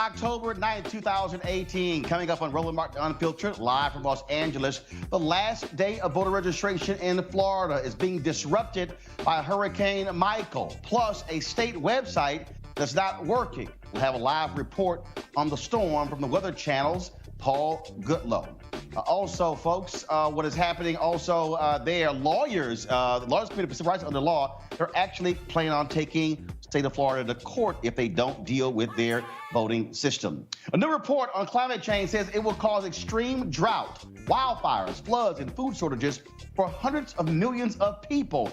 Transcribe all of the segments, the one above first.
October 9th, 2018. Coming up on Roland Unfiltered, live from Los Angeles. The last day of voter registration in Florida is being disrupted by Hurricane Michael, plus a state website that's not working. We'll have a live report on the storm from the Weather Channel's Paul Goodlow. Also, folks, what is happening also there, lawyers, the Lawyers Committee for Civil Rights Under Law, they're actually planning on taking the state of Florida to court if they don't deal with their voting system. A new report on climate change says it will cause extreme drought, wildfires, floods, and food shortages for hundreds of millions of people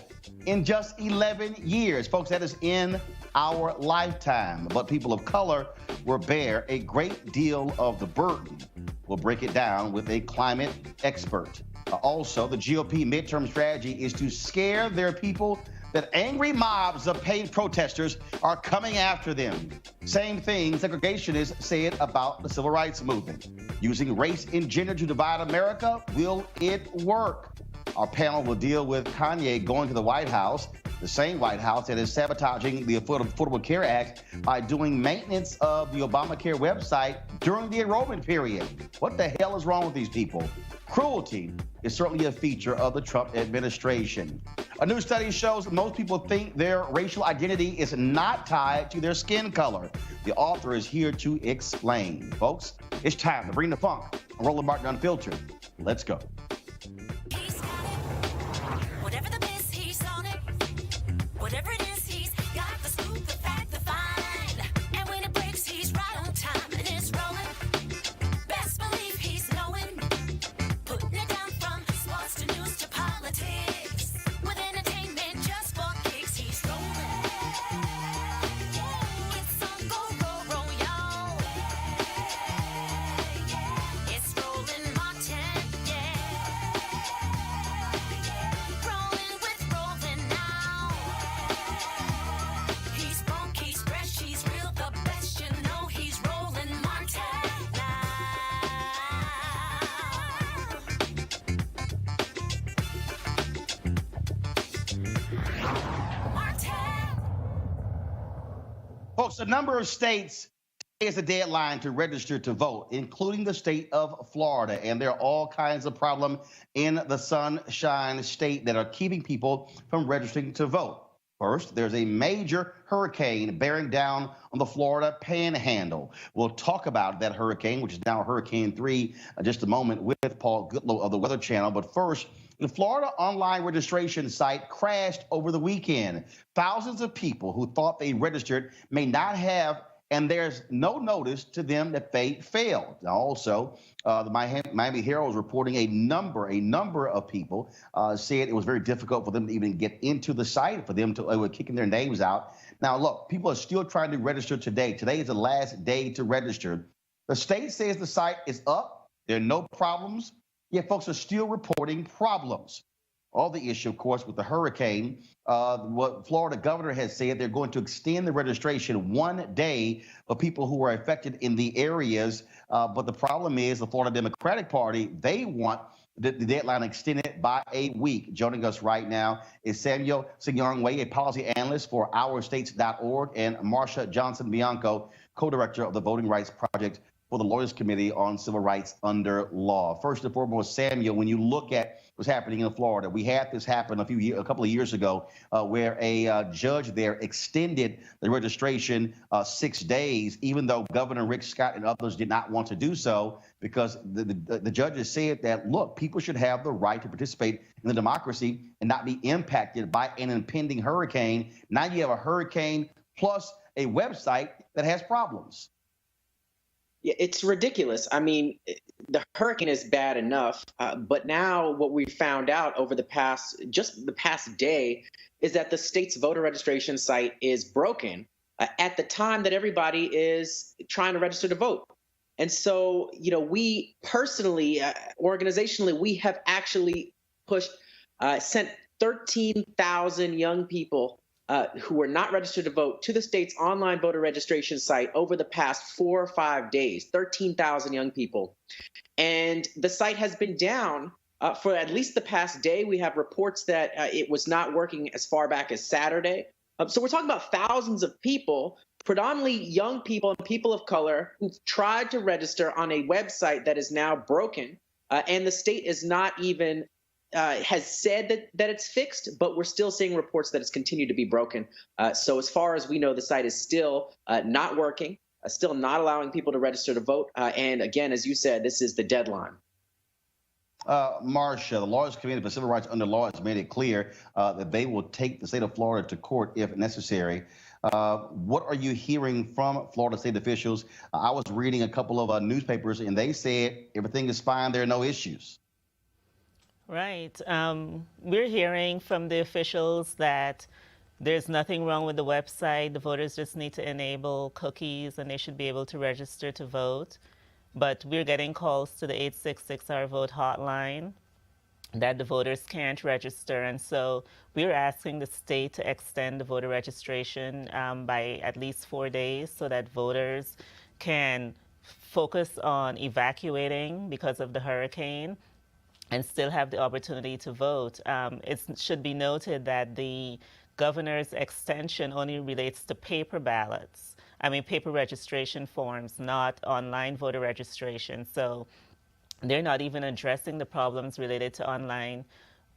in just 11 years. Folks, that is in our lifetime. But people of color will bear a great deal of the burden. We'll break it down with a climate expert. Also, the GOP midterm strategy is to scare their people that angry mobs of paid protesters are coming after them. Same thing segregationists said about the civil rights movement. Using race and gender to divide America, will it work? Our panel will deal with Kanye going to the White House, the same White House that is sabotaging the Affordable Care Act by doing maintenance of the Obamacare website during the enrollment period. What the hell is wrong with these people? Cruelty is certainly a feature of the Trump administration. A new study shows most people think their racial identity is not tied to their skin color. The author is here to explain. Folks, it's time to bring the funk. Roland Martin Unfiltered. Let's go. Whatever it is, he's got the scoop, the fact, the find. And when it breaks, he's right on time and it's rolling. Best believe he's knowing. Putting it down from sports to news to politics. With entertainment just for kicks, he's rolling. It's on go, y'all. It's Roland Martin, Rolling with Roland now. He's funky, he's fresh, he's real, the best, you know he's Roland Martin now. Martin. Folks, a number of states is the deadline to register to vote, including the state of Florida. And there are all kinds of problems in the Sunshine State that are keeping people from registering to vote. First, there's a major hurricane bearing down on the Florida Panhandle. We'll talk about that hurricane, which is now Hurricane 3, in just a moment with Paul Goodlow of the Weather Channel. But first, the Florida online registration site crashed over the weekend. Thousands of people who thought they registered may not have, and there's no notice to them that they failed. Now, also, the Miami Herald is reporting a number of people said it was very difficult for them to even get into the site, for them to were kicking their names out. Now, look, people are still trying to register today. Today is the last day to register. The state says the site is up. There are no problems. Yet folks are still reporting problems. All the issue, of course, with the hurricane, what Florida governor has said, they're going to extend the registration 1 day for people who are affected in the areas. But the problem is the Florida Democratic Party, they want the deadline extended by a week. Joining us right now is Samuel Sinyangwe, a policy analyst for OurStates.org, and Marsha Johnson-Bianco, co-director of the Voting Rights Project for the Lawyers Committee on Civil Rights Under Law. First and foremost, Samuel, when you look at what's happening in Florida, we had this happen a couple of years ago where a judge there extended the registration 6 days, even though Governor Rick Scott and others did not want to do so, because the judges said that, look, people should have the right to participate in the democracy and not be impacted by an impending hurricane. Now you have a hurricane plus a website that has problems. Yeah, it's ridiculous. I mean, the hurricane is bad enough, but now what we found out over the past day is that the state's voter registration site is broken at the time that everybody is trying to register to vote. And so, you know, we personally, organizationally, we have actually sent 13,000 young people who were not registered to vote to the state's online voter registration site over the past 4 or 5 days, 13,000 young people. And the site has been down for at least the past day. We have reports that it was not working as far back as Saturday. So we're talking about thousands of people predominantly young people and people of color who tried to register on a website that is now broken, and the state is not even has said that it's fixed, but we're still seeing reports that it's continued to be broken. So as far as we know, the site is still not working, still not allowing people to register to vote. And again, as you said, this is the deadline. Marcia, the Lawyers Committee for Civil Rights under law has made it clear that they will take the state of Florida to court if necessary. What are you hearing from Florida state officials? I was reading a couple of newspapers, and they said everything is fine. There are no issues. Right. We're hearing from the officials that there's nothing wrong with the website. The voters just need to enable cookies, and they should be able to register to vote. But we're getting calls to the 866 Our Vote hotline that the voters can't register. And so we're asking the state to extend the voter registration by at least 4 days so that voters can focus on evacuating because of the hurricane and still have the opportunity to vote. It should be noted that the governor's extension only relates to paper ballots. Paper registration forms, not online voter registration. So they're not even addressing the problems related to online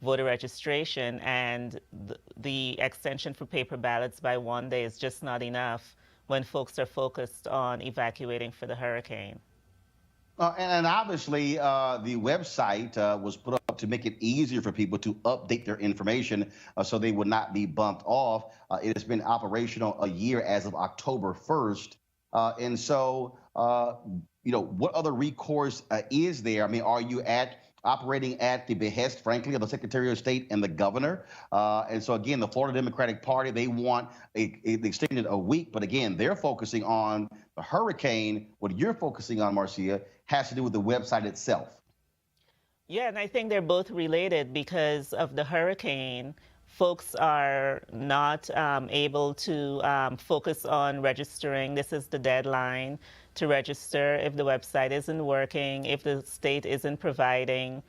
voter registration, and the extension for paper ballots by 1 day is just not enough when folks are focused on evacuating for the hurricane. And obviously, the website was put up to make it easier for people to update their information so they would not be bumped off. It has been operational a year as of October 1st. And so, what other recourse is there? Are you operating at the behest, frankly, of the Secretary of State and the governor? And so, again, the Florida Democratic Party, they want it extended a week. But again, they're focusing on the hurricane. What you're focusing on, Marcia, has to do with the website itself. Yeah, and I think they're both related because of the hurricane. Folks are not able to focus on registering. This is the deadline to register if the website isn't working, if the state isn't providing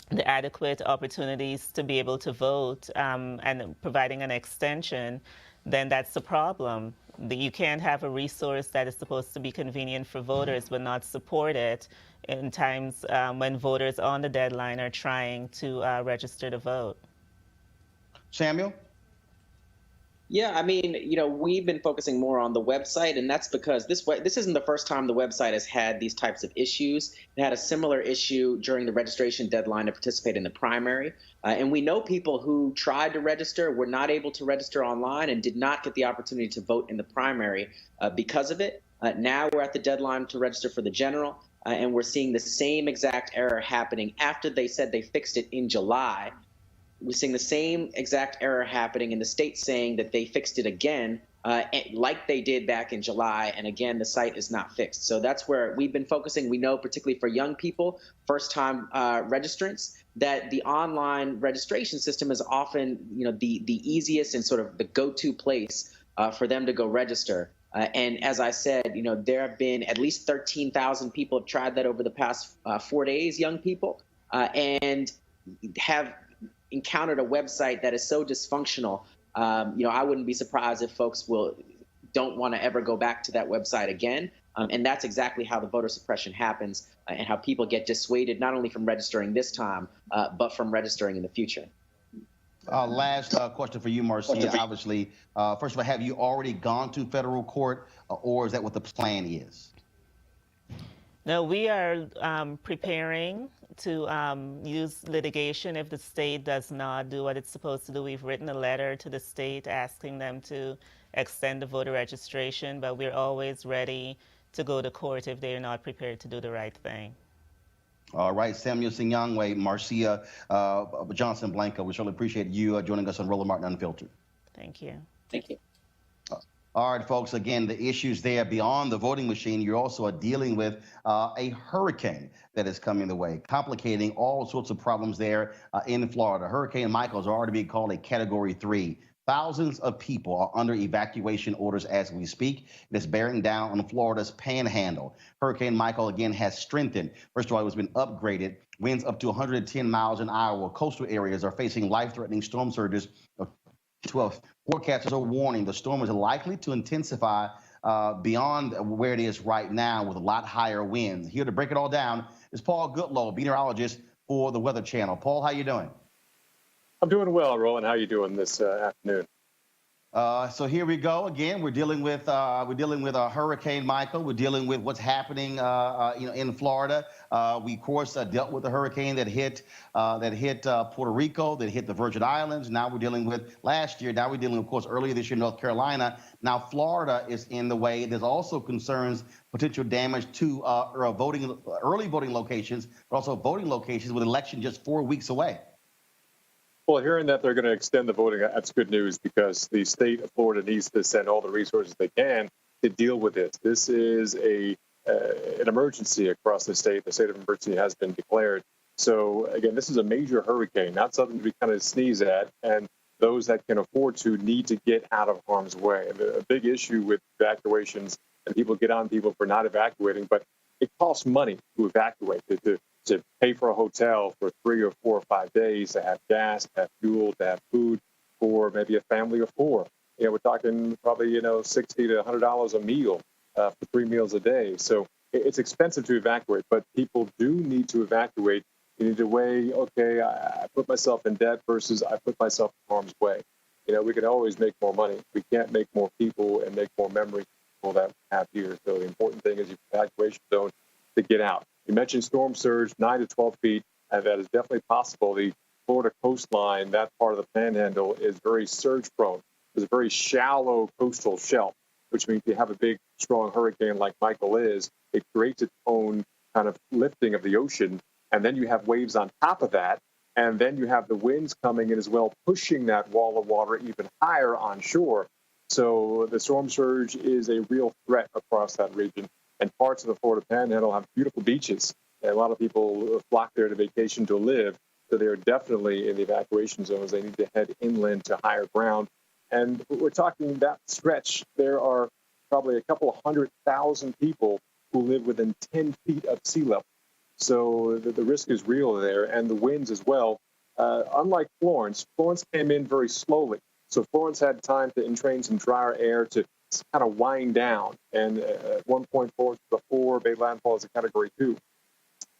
the adequate opportunities to be able to vote and providing an extension, then that's the problem. You can't have a resource that is supposed to be convenient for voters but not support it in times when voters on the deadline are trying to register to vote. Samuel? Yeah, we've been focusing more on the website, and that's because this isn't the first time the website has had these types of issues. It had a similar issue during the registration deadline to participate in the primary. And we know people who tried to register, were not able to register online, and did not get the opportunity to vote in the primary because of it. Now we're at the deadline to register for the general, and we're seeing the same exact error happening after they said they fixed it in July. We're seeing the same exact error happening in the state saying that they fixed it again, like they did back in July. And again, the site is not fixed. So that's where we've been focusing. We know, particularly for young people, first-time registrants, that the online registration system is often, the easiest and sort of the go-to place for them to go register. And as I said, there have been at least 13,000 people have tried that over the past 4 days, young people, and have encountered a website that is so dysfunctional. I wouldn't be surprised if folks don't want to ever go back to that website again. And that's exactly how the voter suppression happens and how people get dissuaded not only from registering this time, but from registering in the future. Last question for you, Marcia. Obviously, first of all, have you already gone to federal court, or is that what the plan is? No, we are preparing to use litigation if the state does not do what it's supposed to do. We've written a letter to the state asking them to extend the voter registration, but we're always ready to go to court if they're not prepared to do the right thing. All right, Samuel Sinyangwe, Marcia Johnson Blanco, we certainly appreciate you joining us on Roland Martin Unfiltered. Thank you. Thank you. All right, folks, again, the issues there beyond the voting machine, you're also dealing with a hurricane that is coming the way, complicating all sorts of problems there in Florida. Hurricane Michael has already been called a Category 3. Thousands of people are under evacuation orders as we speak. It is bearing down on Florida's panhandle. Hurricane Michael, again, has strengthened. First of all, it has been upgraded. Winds up to 110 miles an hour. Coastal areas are facing life-threatening storm surges. 12 forecasters are warning the storm is likely to intensify beyond where it is right now with a lot higher winds. Here to break it all down is Paul Goodlow, meteorologist for the Weather Channel. Paul, how you doing? I'm doing well, Roland. How are you doing this afternoon? So here we go again. We're dealing with Hurricane Michael. We're dealing with what's happening, in Florida. We of course dealt with the hurricane that hit Puerto Rico, that hit the Virgin Islands. Now we're dealing with last year. Now we're dealing, of course, earlier this year, North Carolina. Now Florida is in the way. There's also concerns, potential damage to early voting locations, but also voting locations with election just 4 weeks away. Well, hearing that they're going to extend the voting, that's good news because the state of Florida needs to send all the resources they can to deal with this. This is an emergency across the state. The state of emergency has been declared. So, again, this is a major hurricane, not something to be kind of sneeze at. And those that can afford to need to get out of harm's way. And a big issue with evacuations, and people get on people for not evacuating, but it costs money to evacuate, to pay for a hotel for 3 or 4 or 5 days, to have gas, to have fuel, to have food for maybe a family of 4. We're talking probably, $60 to $100 a meal for 3 meals a day. So it's expensive to evacuate, but people do need to evacuate. You need to weigh, okay, I put myself in debt versus I put myself in harm's way. We can always make more money. We can't make more people and make more memories that we have here. So the important thing is your evacuation zone to get out. You mentioned storm surge, 9 to 12 feet, and that is definitely possible. The Florida coastline, that part of the panhandle, is very surge prone. There's a very shallow coastal shelf, which means you have a big, strong hurricane like Michael is. It creates its own kind of lifting of the ocean, and then you have waves on top of that, and then you have the winds coming in as well, pushing that wall of water even higher on shore. So the storm surge is a real threat across that region. And parts of the Florida Panhandle have beautiful beaches. And a lot of people flock there to vacation to live. So they're definitely in the evacuation zones. They need to head inland to higher ground. And we're talking that stretch. There are probably a couple of 100,000 people who live within 10 feet of sea level. So the risk is real there, and the winds as well. Unlike Florence came in very slowly. So Florence had time to entrain some drier air to kind of wind down. And at one point, Florence was a 4, made landfall as a Category 2.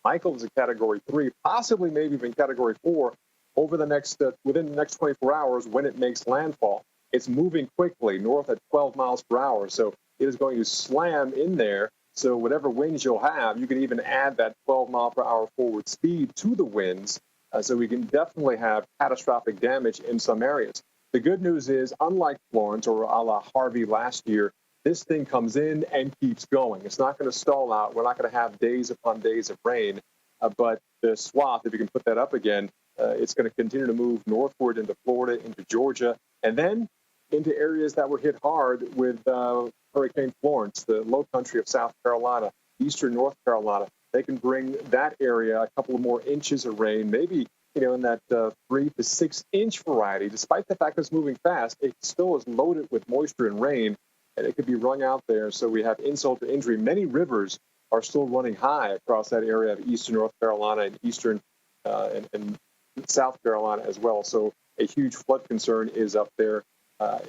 Michael is a Category 3, possibly maybe even Category 4 over the next within the next 24 hours when it makes landfall. It's moving quickly north at 12 miles per hour, so it is going to slam in there. So whatever winds you'll have, you can even add that 12 mile per hour forward speed to the winds. So we can definitely have catastrophic damage in some areas. The good news is, unlike Florence or a la Harvey last year, this thing comes in and keeps going. It's not going to stall out. We're not going to have days upon days of rain. But the swath, if you can put that up again, it's going to continue to move northward into Florida, into Georgia, and then into areas that were hit hard with Hurricane Florence, the low country of South Carolina, eastern North Carolina. They can bring that area a couple of more inches of rain, maybe in that 3 to 6 inch variety. Despite the fact that it's moving fast, it still is loaded with moisture and rain, and it could be wrung out there. So we have insult to injury. Many rivers are still running high across that area of eastern North Carolina and eastern and South Carolina as well. So a huge flood concern is up there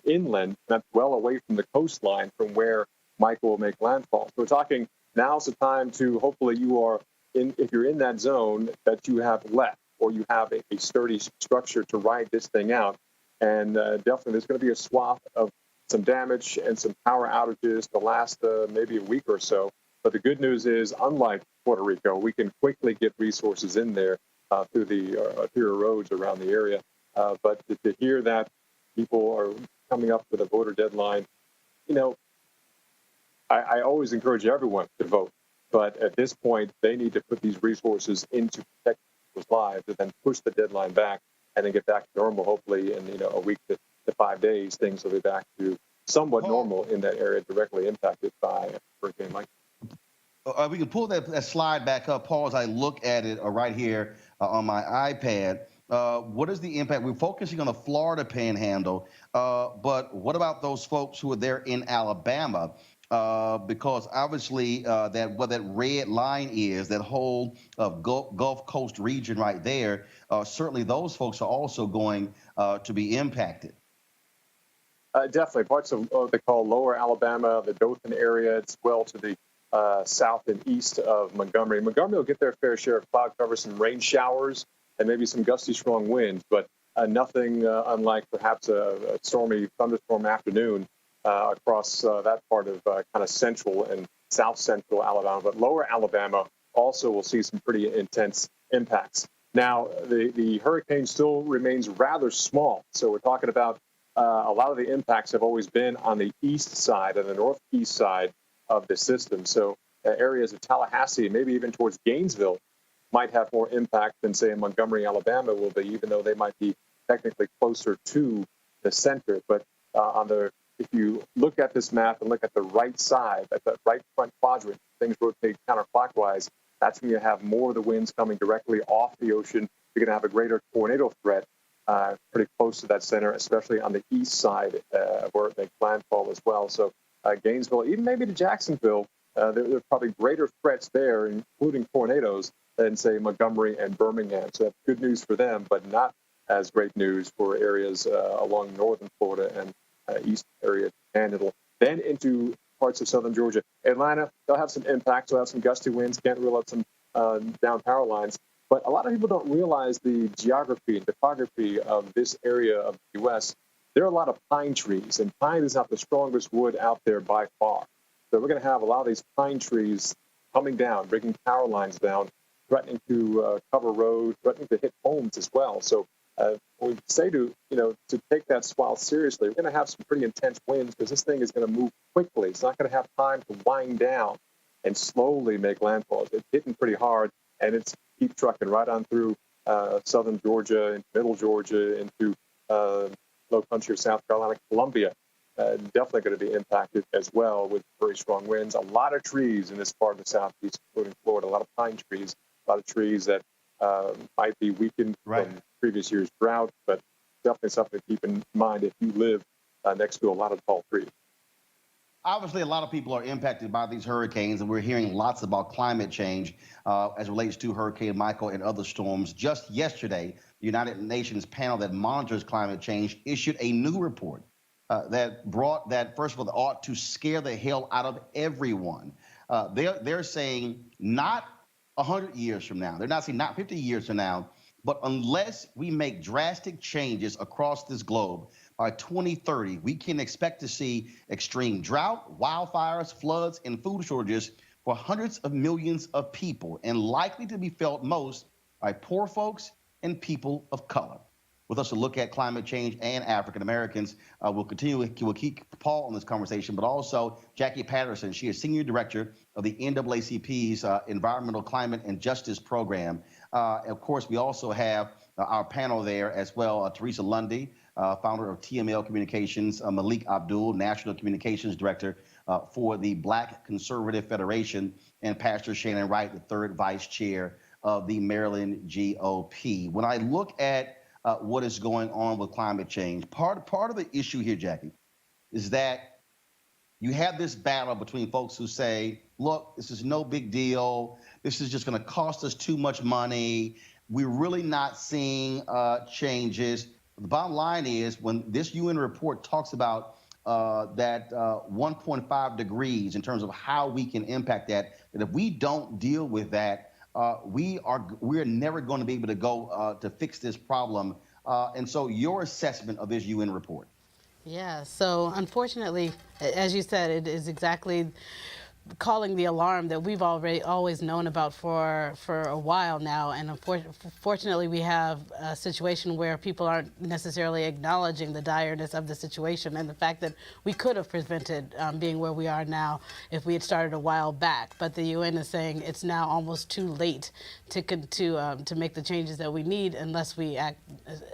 inland, that's well away from the coastline from where Michael will make landfall. So we're talking now's the time to hopefully you are in, if you're in that zone, that you have left, or you have a sturdy structure to ride this thing out. And definitely there's going to be a swath of some damage and some power outages to last maybe a week or so. But the good news is, unlike Puerto Rico, we can quickly get resources in there through the arterial roads around the area. But to hear that people are coming up with a voter deadline, I always encourage everyone to vote. But at this point, they need to put these resources into protect people's lives and then push the deadline back and then get back to normal. Hopefully in a week to 5 days, things will be back to somewhat normal in that area directly impacted by Hurricane Michael. We can pull that slide back up, Paul, as I look at it right here on my iPad. What is the impact? We're focusing on the Florida panhandle, but what about those folks who are there in Alabama? Because obviously what that red line is, that whole Gulf Coast region right there, certainly those folks are also going to be impacted. Definitely. Parts of what they call lower Alabama, the Dothan area, it's well to the south and east of Montgomery. Montgomery will get their fair share of cloud cover, some rain showers, and maybe some gusty, strong winds, but nothing unlike perhaps a stormy thunderstorm afternoon across that part of kind of central and south central Alabama. But lower Alabama also will see some pretty intense impacts. Now, the hurricane still remains rather small. So we're talking about a lot of the impacts have always been on the east side and the northeast side of the system. So areas of Tallahassee, maybe even towards Gainesville, might have more impact than, say, in Montgomery, Alabama will be, even though they might be technically closer to the center. But if you look at this map and look at the right side, at the right front quadrant, things rotate counterclockwise. That's when you have more of the winds coming directly off the ocean. You're going to have a greater tornado threat pretty close to that center, especially on the east side where it makes landfall as well. So Gainesville, even maybe to Jacksonville, there are probably greater threats there, including tornadoes, than, say, Montgomery and Birmingham. So that's good news for them, but not as great news for areas along northern Florida and east area Panhandle. Then into parts of southern Georgia. Atlanta, they'll have some impacts. They'll have some gusty winds. Can't rule out some down power lines. But a lot of people don't realize the geography and topography of this area of the U.S. There are a lot of pine trees, and pine is not the strongest wood out there by far. So we're going to have a lot of these pine trees coming down, bringing power lines down, threatening to cover roads, threatening to hit homes as well. So we say to take that swell seriously. We're going to have some pretty intense winds because this thing is going to move quickly. It's not going to have time to wind down and slowly make landfall. It's hitting pretty hard, and it's keep trucking right on through southern Georgia, into middle Georgia, into low country of South Carolina, Columbia. Definitely going to be impacted as well with very strong winds. A lot of trees in this part of the Southeast, including Florida, a lot of pine trees, a lot of trees that might be weakened from previous year's drought, but definitely something to keep in mind if you live next to a lot of tall trees. Obviously, a lot of people are impacted by these hurricanes, and we're hearing lots about climate change as it relates to Hurricane Michael and other storms. Just yesterday, the United Nations panel that monitors climate change issued a new report that brought that, first of all, that ought to scare the hell out of everyone. They're saying not 100 years from now, they're not saying not 50 years from now, but unless we make drastic changes across this globe, by 2030, we can expect to see extreme drought, wildfires, floods, and food shortages for hundreds of millions of people, and likely to be felt most by poor folks and people of color. With us to look at climate change and African Americans, we'll keep Paul on this conversation, but also Jackie Patterson. She is Senior Director of the NAACP's Environmental Climate and Justice Program. Of course, we also have our panel there as well, Teresa Lundy, founder of TML Communications, Malik Abdul, National Communications Director for the Black Conservative Federation, and Pastor Shannon Wright, the third vice chair of the Maryland GOP. When I look at what is going on with climate change, part of the issue here, Jackie, is that you have this battle between folks who say, look, this is no big deal. This is just going to cost us too much money. We're really not seeing changes. The bottom line is when this UN report talks about that 1.5 degrees in terms of how we can impact that if we don't deal with that, we're never going to be able to go to fix this problem. And so your assessment of this UN report. Yeah, so unfortunately, as you said, it is exactly calling the alarm that we've always known about for a while now. And unfortunately, we have a situation where people aren't necessarily acknowledging the direness of the situation and the fact that we could have prevented being where we are now if we had started a while back. But the UN is saying it's now almost too late to make the changes that we need unless we act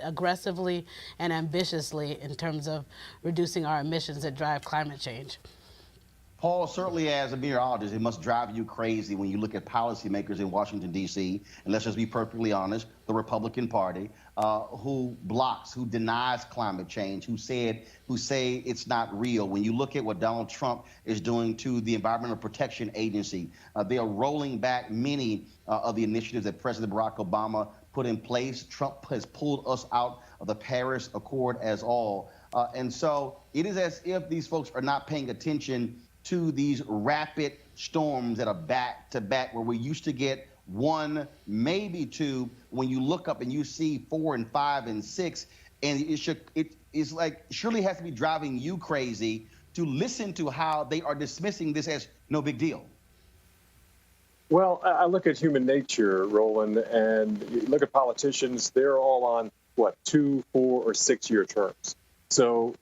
aggressively and ambitiously in terms of reducing our emissions that drive climate change. Paul, certainly as a meteorologist, it must drive you crazy when you look at policymakers in Washington, D.C., and let's just be perfectly honest, the Republican Party, who denies climate change, who say it's not real. When you look at what Donald Trump is doing to the Environmental Protection Agency, they are rolling back many of the initiatives that President Barack Obama put in place. Trump has pulled us out of the Paris Accord as And so it is as if these folks are not paying attention to these rapid storms that are back to back, where we used to get one, maybe two. When you look up and you see 4 and 5 and 6, and it is like surely has to be driving you crazy to listen to how they are dismissing this as no big deal. Well, I look at human nature, Roland, and you look at politicians, they're all on, what, 2, 4, or 6-year terms. So,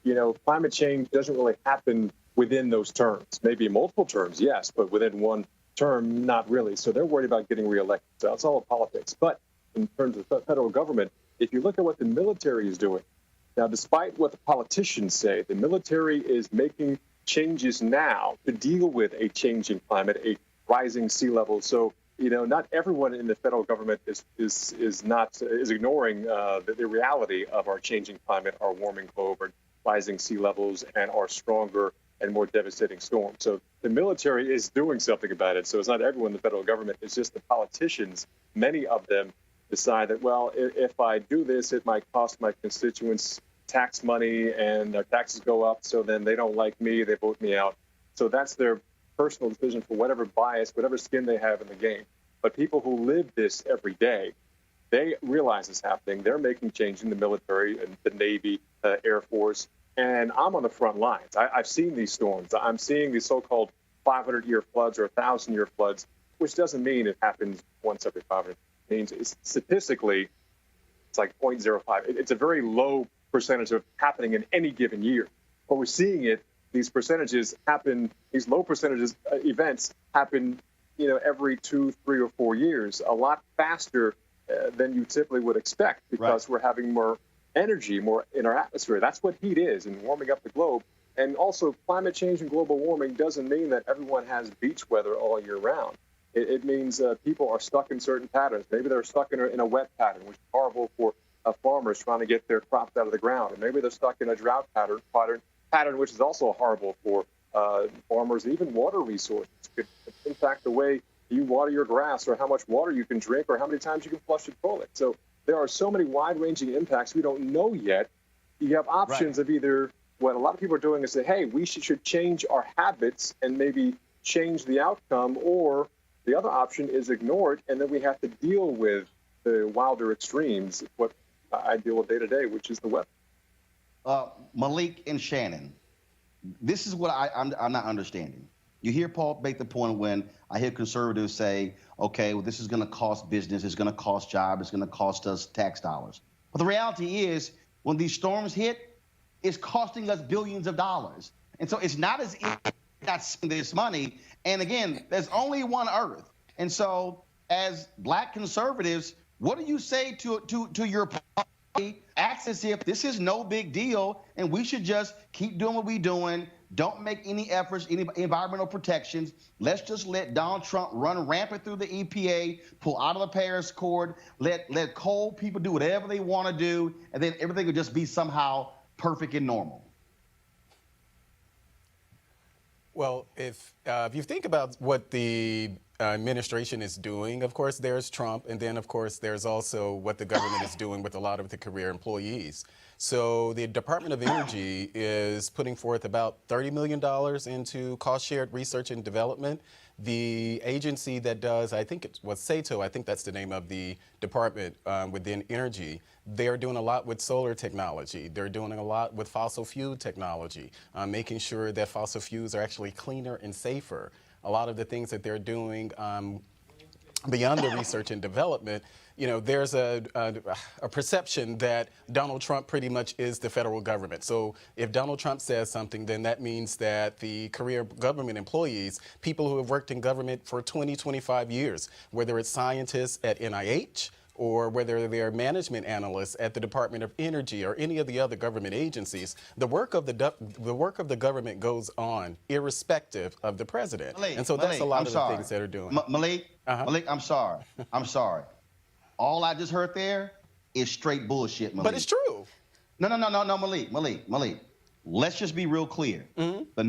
climate change doesn't really happen within those terms. Maybe multiple terms, yes, but within one term, not really. So they're worried about getting reelected. So that's all politics. But in terms of the federal government, if you look at what the military is doing, now, despite what the politicians say, the military is making changes now to deal with a changing climate, a rising sea level. So, not everyone in the federal government is ignoring the reality of our changing climate, our warming globe, our rising sea levels, and our stronger and more devastating storms. So the military is doing something about it. So it's not everyone in the federal government. It's just the politicians. Many of them decide that, well, if I do this, it might cost my constituents tax money and their taxes go up. So then they don't like me. They vote me out. So that's their personal decision for whatever bias, whatever skin they have in the game. But people who live this every day, they realize it's happening. They're making change in the military and the Navy, Air Force. And I'm on the front lines. I've seen these storms. I'm seeing these so-called 500-year floods or 1,000-year floods, which doesn't mean it happens once every 500. It means statistically, it's like 0.05. It's a very low percentage of happening in any given year. But we're seeing it. These percentages happen. These low percentages events happen, every 2, 3, or 4 years, a lot faster than you typically would expect because we're having more energy, more in our atmosphere. That's what heat is, and warming up the globe. And also, climate change and global warming doesn't mean that everyone has beach weather all year round. It means people are stuck in certain patterns. Maybe they're stuck in a wet pattern, which is horrible for farmers trying to get their crops out of the ground. And maybe they're stuck in a drought pattern, which is also horrible for farmers and even water resources. It could impact the way you water your grass or how much water you can drink or how many times you can flush your toilet. So there are so many wide-ranging impacts we don't know yet. You have options of either what a lot of people are doing is say, hey, we should change our habits and maybe change the outcome, or the other option is ignore it, and then we have to deal with the wilder extremes, what I deal with day to day, which is the weather. Malik and Shannon, this is what I'm not understanding. You hear Paul make the point when I hear conservatives say, okay, well, this is going to cost business, it's going to cost jobs, it's going to cost us tax dollars. But the reality is, when these storms hit, it's costing us billions of dollars. And so it's not as if we're not spending this money. And again, there's only one Earth. And so as Black conservatives, what do you say to your party? Acts as if this is no big deal and we should just keep doing what we're doing. Don't make any efforts, any environmental protections. Let's just let Donald Trump run rampant through the EPA, pull out of the Paris Accord, let coal people do whatever they want to do, and then everything will just be somehow perfect and normal. Well, if you think about what the administration is doing, of course, there's Trump, and then, of course, there's also what the government is doing with a lot of the career employees. So the Department of Energy is putting forth about $30 million into cost-shared research and development. The agency that does, I think it was SATO, I think that's the name of the department within energy, they're doing a lot with solar technology. They're doing a lot with fossil fuel technology, making sure that fossil fuels are actually cleaner and safer. A lot of the things that they're doing beyond the research and development, there's a perception that Donald Trump pretty much is the federal government. So if Donald Trump says something, then that means that the career government employees, people who have worked in government for 20, 25 years, whether it's scientists at NIH, or whether they're management analysts at the Department of Energy or any of the other government agencies, the work of the government goes on irrespective of the president. Malik, and so that's a lot of the things that are doing. Malik, I'm sorry. All I just heard there is straight bullshit, Malik. But it's true. No, Malik. Let's just be real clear. Mm-hmm. The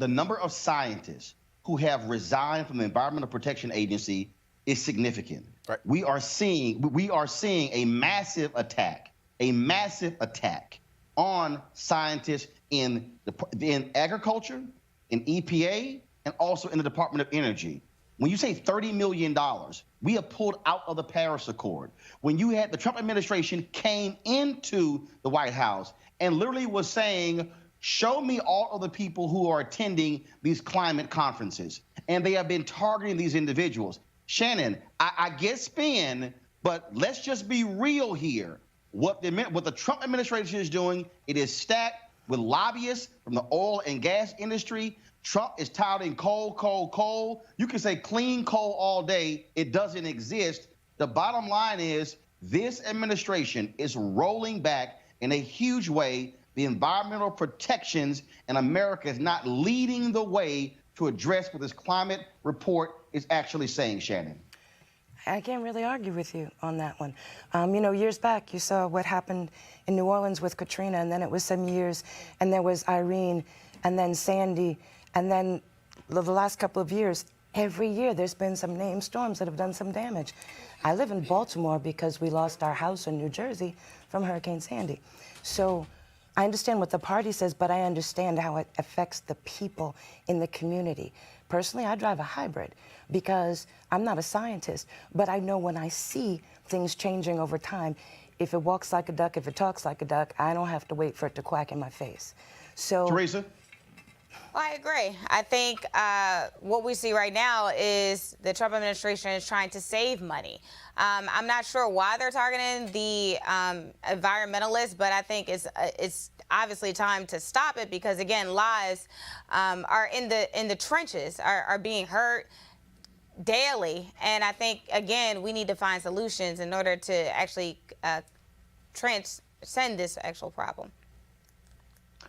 number of scientists who have resigned from the Environmental Protection Agency is significant. Right. We are seeing a massive attack on scientists in agriculture, in EPA, and also in the Department of Energy. When you say $30 million, we have pulled out of the Paris Accord. When you had the Trump administration came into the White House and literally was saying, show me all of the people who are attending these climate conferences. And they have been targeting these individuals. Shannon, I get spin, but let's just be real here. What the Trump administration is doing, it is stacked with lobbyists from the oil and gas industry. Trump is touting coal, coal, coal. You can say clean coal all day. It doesn't exist. The bottom line is this administration is rolling back in a huge way the environmental protections, and America is not leading the way to address what this climate report is actually saying, Shannon. I can't really argue with you on that one. You know, years back, you saw what happened in New Orleans with Katrina, and then it was some years, and there was Irene, and then Sandy, and then the last couple of years, every year there's been some named storms that have done some damage. I live in Baltimore because we lost our house in New Jersey from Hurricane Sandy. So I understand what the party says, but I understand how it affects the people in the community. Personally, I drive a hybrid because I'm not a scientist, but I know when I see things changing over time, if it walks like a duck, if it talks like a duck, I don't have to wait for it to quack in my face. So, Teresa? Well, I agree. I think what we see right now is the Trump administration is trying to save money. I'm not sure why they're targeting the environmentalists, but I think it's obviously time to stop it because, again, lives are in the trenches, are being hurt daily. And I think, again, we need to find solutions in order to actually transcend this actual problem.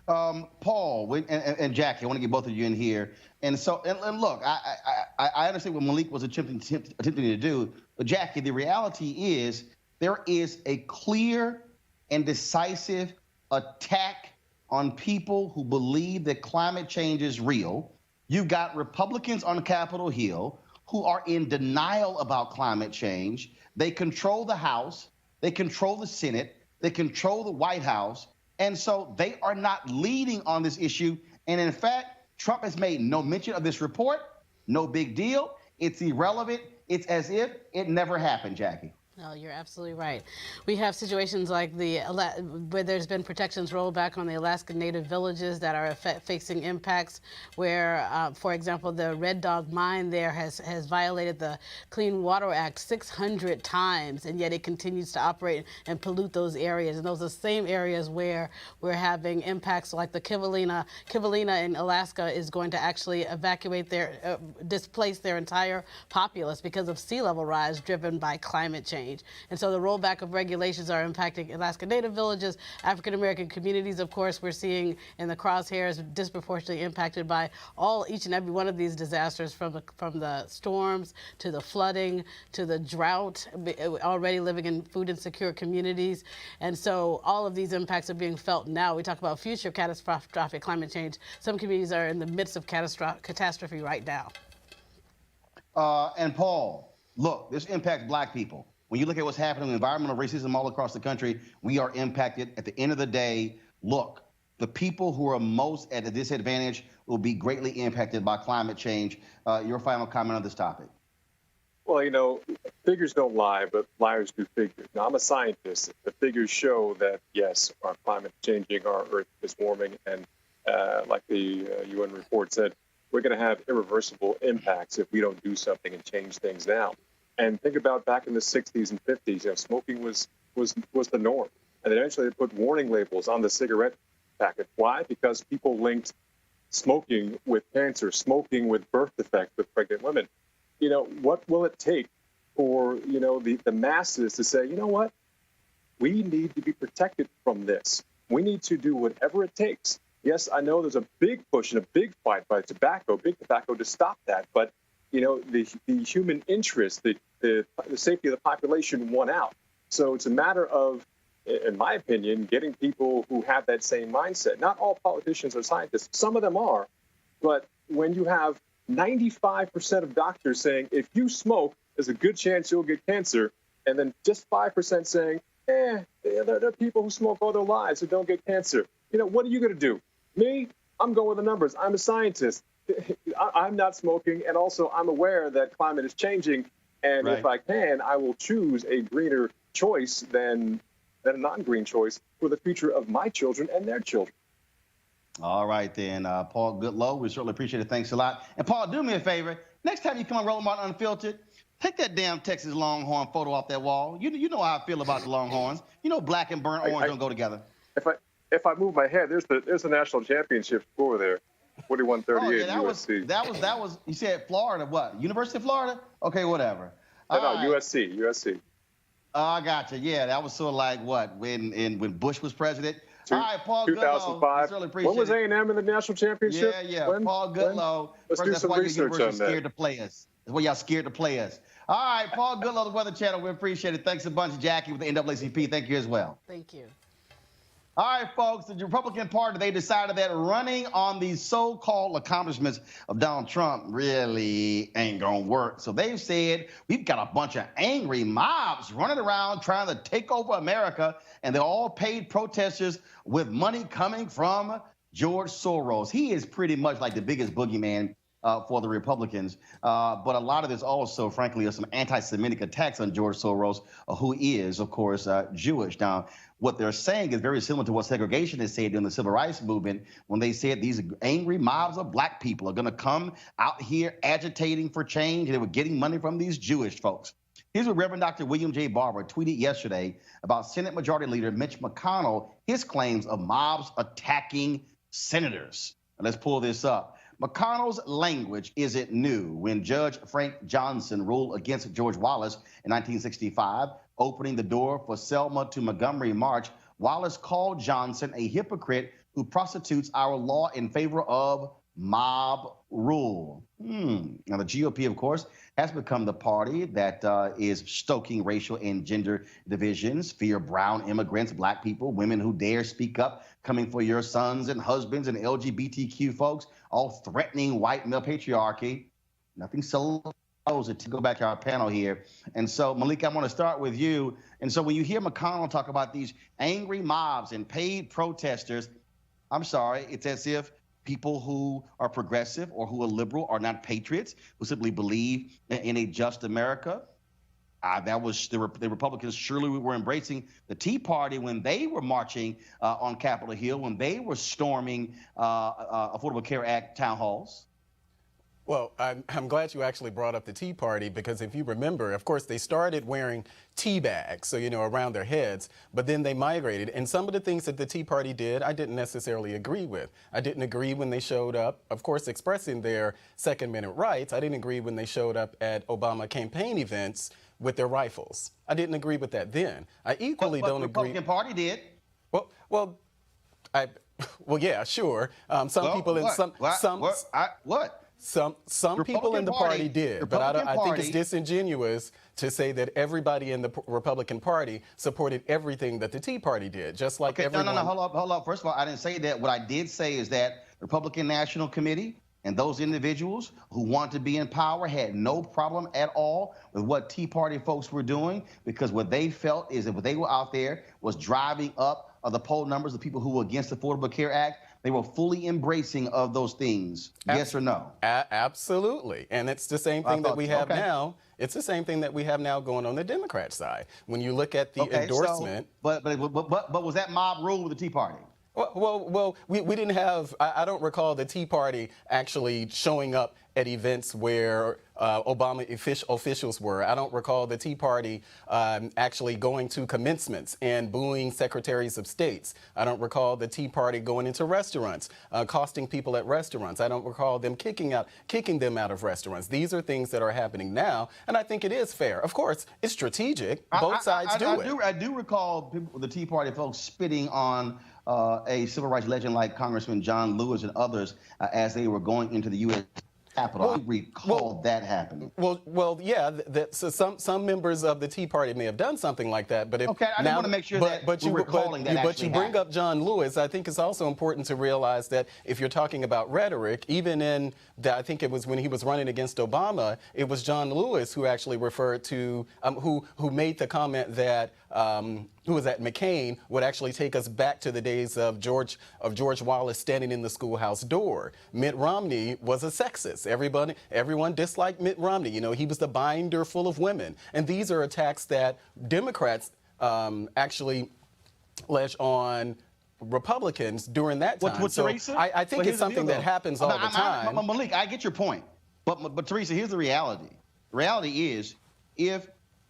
Paul and Jackie, I want to get both of you in here. And so, and look, I understand what Malik was attempting to do, but Jackie, the reality is there is a clear and decisive attack on people who believe that climate change is real. You've got Republicans on Capitol Hill who are in denial about climate change. They control the House, they control the Senate, they control the White House. And so they are not leading on this issue. And in fact, Trump has made no mention of this report. No big deal. It's irrelevant. It's as if it never happened, Jackie. No, you're absolutely right. We have situations like where there's been protections rolled back on the Alaskan Native villages that are facing impacts where, for example, the Red Dog mine there has violated the Clean Water Act 600 times, and yet it continues to operate and pollute those areas. And those are the same areas where we're having impacts like the Kivalina in Alaska is going to actually evacuate displace their entire populace because of sea level rise driven by climate change. And so the rollback of regulations are impacting Alaska Native villages, African-American communities, of course, we're seeing in the crosshairs disproportionately impacted by each and every one of these disasters from the storms to the flooding to the drought, already living in food insecure communities. And so all of these impacts are being felt now. We talk about future catastrophic climate change. Some communities are in the midst of catastrophe right now. And Paul, look, this impacts Black people. When you look at what's happening with environmental racism all across the country, we are impacted. At the end of the day, look, the people who are most at a disadvantage will be greatly impacted by climate change. Your final comment on this topic. Well, you know, figures don't lie, but liars do figures. Now, I'm a scientist. The figures show that, yes, our climate is changing, our Earth is warming, and like the UN report said, we're going to have irreversible impacts if we don't do something and change things now. And think about back in the 60s and 50s, you know, smoking was the norm. And then eventually they put warning labels on the cigarette packet. Why? Because people linked smoking with cancer, smoking with birth defects with pregnant women. You know, what will it take for, you know, the masses to say, you know what, we need to be protected from this. We need to do whatever it takes. Yes, I know there's a big push and a big fight by big tobacco to stop that. But you know, the human interest, the safety of the population won out. So it's a matter of, in my opinion, getting people who have that same mindset. Not all politicians are scientists. Some of them are. But when you have 95% of doctors saying, if you smoke, there's a good chance you'll get cancer, and then just 5% saying, There are people who smoke all their lives who don't get cancer. What are you going to do? Me? I'm going with the numbers. I'm a scientist. I'm not smoking, and also I'm aware that climate is changing, and if I can, I will choose a greener choice than a non-green choice for the future of my children and their children. All right, then, Paul Goodlow, we certainly appreciate it. Thanks a lot. And, Paul, do me a favor. Next time you come on Roland Unfiltered, take that damn Texas Longhorn photo off that wall. You know how I feel about the Longhorns. Black and burnt orange don't go together. If I move my head, there's the national championship score there, 41-38 USC. That was. You said Florida, what? University of Florida? Okay, whatever. No, USC. Oh, I got you. Yeah, that was sort of like what when Bush was president. All right, Paul 2005. Goodlow. When was A&M in the national championship? Yeah. Paul Goodlow. Let's do some research on that. Scared to play us. That's why y'all scared to play us. All right, Paul Goodlow, the Weather Channel. We appreciate it. Thanks a bunch, Jackie, with the NAACP. Thank you as well. Thank you. All right, folks, the Republican Party, they decided that running on these so-called accomplishments of Donald Trump really ain't going to work. So they've said, we've got a bunch of angry mobs running around trying to take over America, and they're all paid protesters with money coming from George Soros. He is pretty much like the biggest boogeyman for the Republicans. But a lot of this also, frankly, are some anti-Semitic attacks on George Soros, who is, of course, Jewish. Now, what they're saying is very similar to what segregationists said during the civil rights movement when they said these angry mobs of black people are going to come out here agitating for change, and they were getting money from these Jewish folks. Here's what Reverend Dr. William J. Barber tweeted yesterday about Senate Majority Leader Mitch McConnell, his claims of mobs attacking senators. Now, let's pull this up. McConnell's language isn't new. When Judge Frank Johnson ruled against George Wallace in 1965, opening the door for Selma to Montgomery March, Wallace called Johnson a hypocrite who prostitutes our law in favor of mob rule. Now, the GOP, of course, has become the party that is stoking racial and gender divisions, fear brown immigrants, black people, women who dare speak up, coming for your sons and husbands, and LGBTQ folks, all threatening white male patriarchy. Nothing so to go back to our panel here. And so, Malik, I want to start with you. And so when you hear McConnell talk about these angry mobs and paid protesters, I'm sorry, it's as if people who are progressive or who are liberal are not patriots, who simply believe in a just America. That was the Republicans surely were embracing the Tea Party when they were marching on Capitol Hill, when they were storming Affordable Care Act town halls. Well, I'm glad you actually brought up the Tea Party, because if you remember, of course, they started wearing tea bags, so, around their heads, but then they migrated. And some of the things that the Tea Party did, I didn't necessarily agree with. I didn't agree when they showed up, of course, expressing their Second Amendment rights. I didn't agree when they showed up at Obama campaign events with their rifles. I didn't agree with that then. I equally don't agree. The Republican Party did. Well, yeah, sure. Some people in some. Some people in the party did, but I think it's disingenuous to say that everybody in the Republican Party supported everything that the Tea Party did, just like everyone. No, hold up. First of all, I didn't say that. What I did say is that the Republican National Committee and those individuals who want to be in power had no problem at all with what Tea Party folks were doing, because what they felt is that what they were out there was driving up the poll numbers of people who were against the Affordable Care Act. They were fully embracing of those things. Yes or no? Absolutely. And it's the same thing that we have now. It's the same thing that we have now going on the Democrat side. When you look at the endorsement. But was that mob rule with the Tea Party? Well, we didn't have, I don't recall the Tea Party actually showing up at events where Obama officials were. I don't recall the Tea Party actually going to commencements and booing secretaries of states. I don't recall the Tea Party going into restaurants, accosting people at restaurants. I don't recall them kicking them out of restaurants. These are things that are happening now, and I think it is fair. Of course, it's strategic. Both sides do it. I do recall the Tea Party folks spitting on a civil rights legend like Congressman John Lewis and others as they were going into the U.S. Capitol. I recall that happening. Well, yeah. So some members of the Tea Party may have done something like that, but if okay, I just want to make sure that we're recalling that. But you bring up John Lewis. I think it's also important to realize that if you're talking about rhetoric, even in that, I think it was when he was running against Obama, it was John Lewis who actually referred to who made the comment that. Who was that? McCain would actually take us back to the days of George Wallace standing in the schoolhouse door. Mitt Romney was a sexist. Everyone disliked Mitt Romney. You know, he was the binder full of women. And these are attacks that Democrats actually ledge on Republicans during that time. What's so Teresa? I think it's something that happens all the time. Malik, I get your point. But Teresa, here's the reality. The reality is if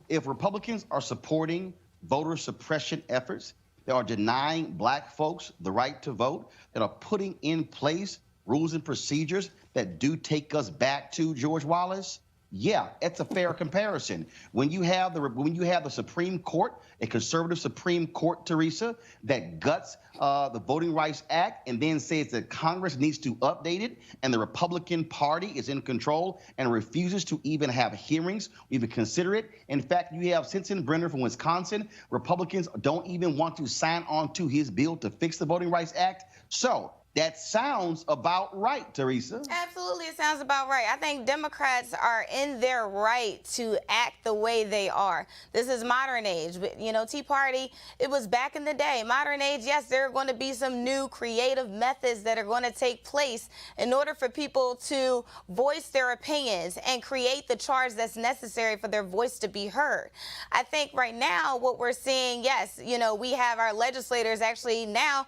Republicans are supporting voter suppression efforts, that are denying black folks the right to vote, that are putting in place rules and procedures that do take us back to George Wallace, yeah, it's a fair comparison. When you have the Supreme Court, a conservative Supreme Court, Teresa, that guts the Voting Rights Act and then says that Congress needs to update it, and the Republican Party is in control and refuses to even have hearings, even consider it. In fact, you have Sensenbrenner from Wisconsin. Republicans don't even want to sign on to his bill to fix the Voting Rights Act. So that sounds about right, Teresa. Absolutely, it sounds about right. I think Democrats are in their right to act the way they are. This is modern age. You know, Tea Party, it was back in the day. Modern age, yes, there are going to be some new creative methods that are going to take place in order for people to voice their opinions and create the charge that's necessary for their voice to be heard. I think right now what we're seeing, yes, you know, we have our legislators actually now,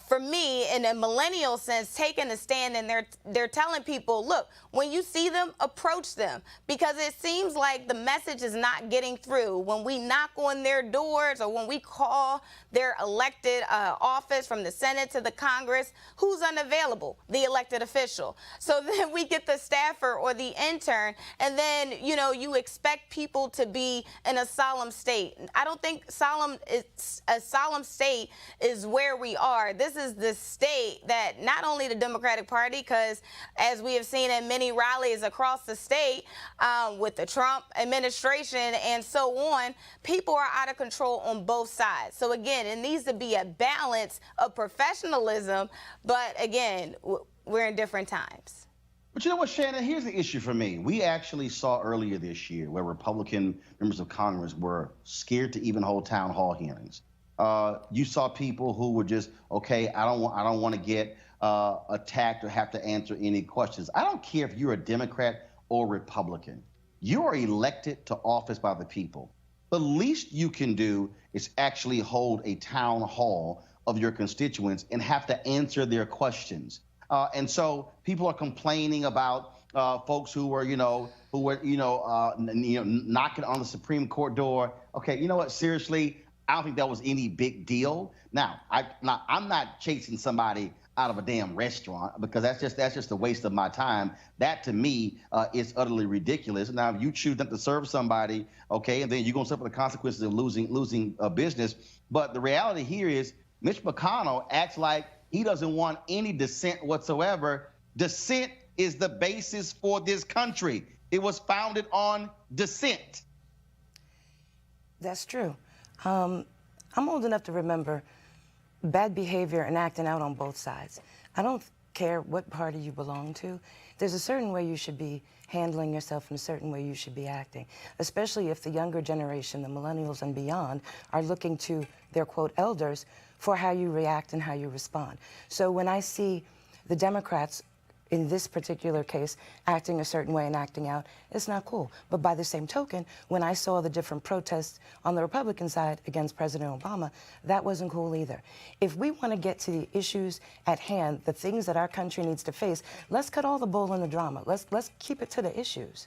for me, in a millennial sense, taking a stand, and they're telling people, look, when you see them, approach them, because it seems like the message is not getting through. When we knock on their doors or when we call their elected office from the Senate to the Congress, who's unavailable? The elected official. So then we get the staffer or the intern, and then, you know, you expect people to be in a solemn state. I don't think a solemn state is where we are. This is the state that not only the Democratic Party, because as we have seen in many rallies across the state with the Trump administration and so on, people are out of control on both sides. So again, it needs to be a balance of professionalism, but again, we're in different times. But you know what, Shannon, here's the issue for me. We actually saw earlier this year where Republican members of Congress were scared to even hold town hall hearings. You saw people who were just, okay, I don't want to get attacked or have to answer any questions. I don't care if you're a Democrat or Republican. You are elected to office by the people. The least you can do is actually hold a town hall of your constituents and have to answer their questions. And so people are complaining about folks who were, knocking on the Supreme Court door. Okay, you know what? Seriously, I don't think that was any big deal. Now, I'm not chasing somebody out of a damn restaurant, because that's just a waste of my time. That to me is utterly ridiculous. Now, if you choose not to serve somebody, okay, and then you're gonna suffer the consequences of losing business. But the reality here is Mitch McConnell acts like he doesn't want any dissent whatsoever. Dissent is the basis for this country. It was founded on dissent. That's true. I'm old enough to remember bad behavior and acting out on both sides. I don't care what party you belong to. There's a certain way you should be handling yourself and a certain way you should be acting, especially if the younger generation, the millennials and beyond, are looking to their, quote, elders for how you react and how you respond. So when I see the Democrats in this particular case acting a certain way and acting out, it's not cool. But by the same token, when I saw the different protests on the Republican side against President Obama, that wasn't cool either. If we want to get to the issues at hand, the things that our country needs to face, let's cut all the bull and the drama. Let's keep it to the issues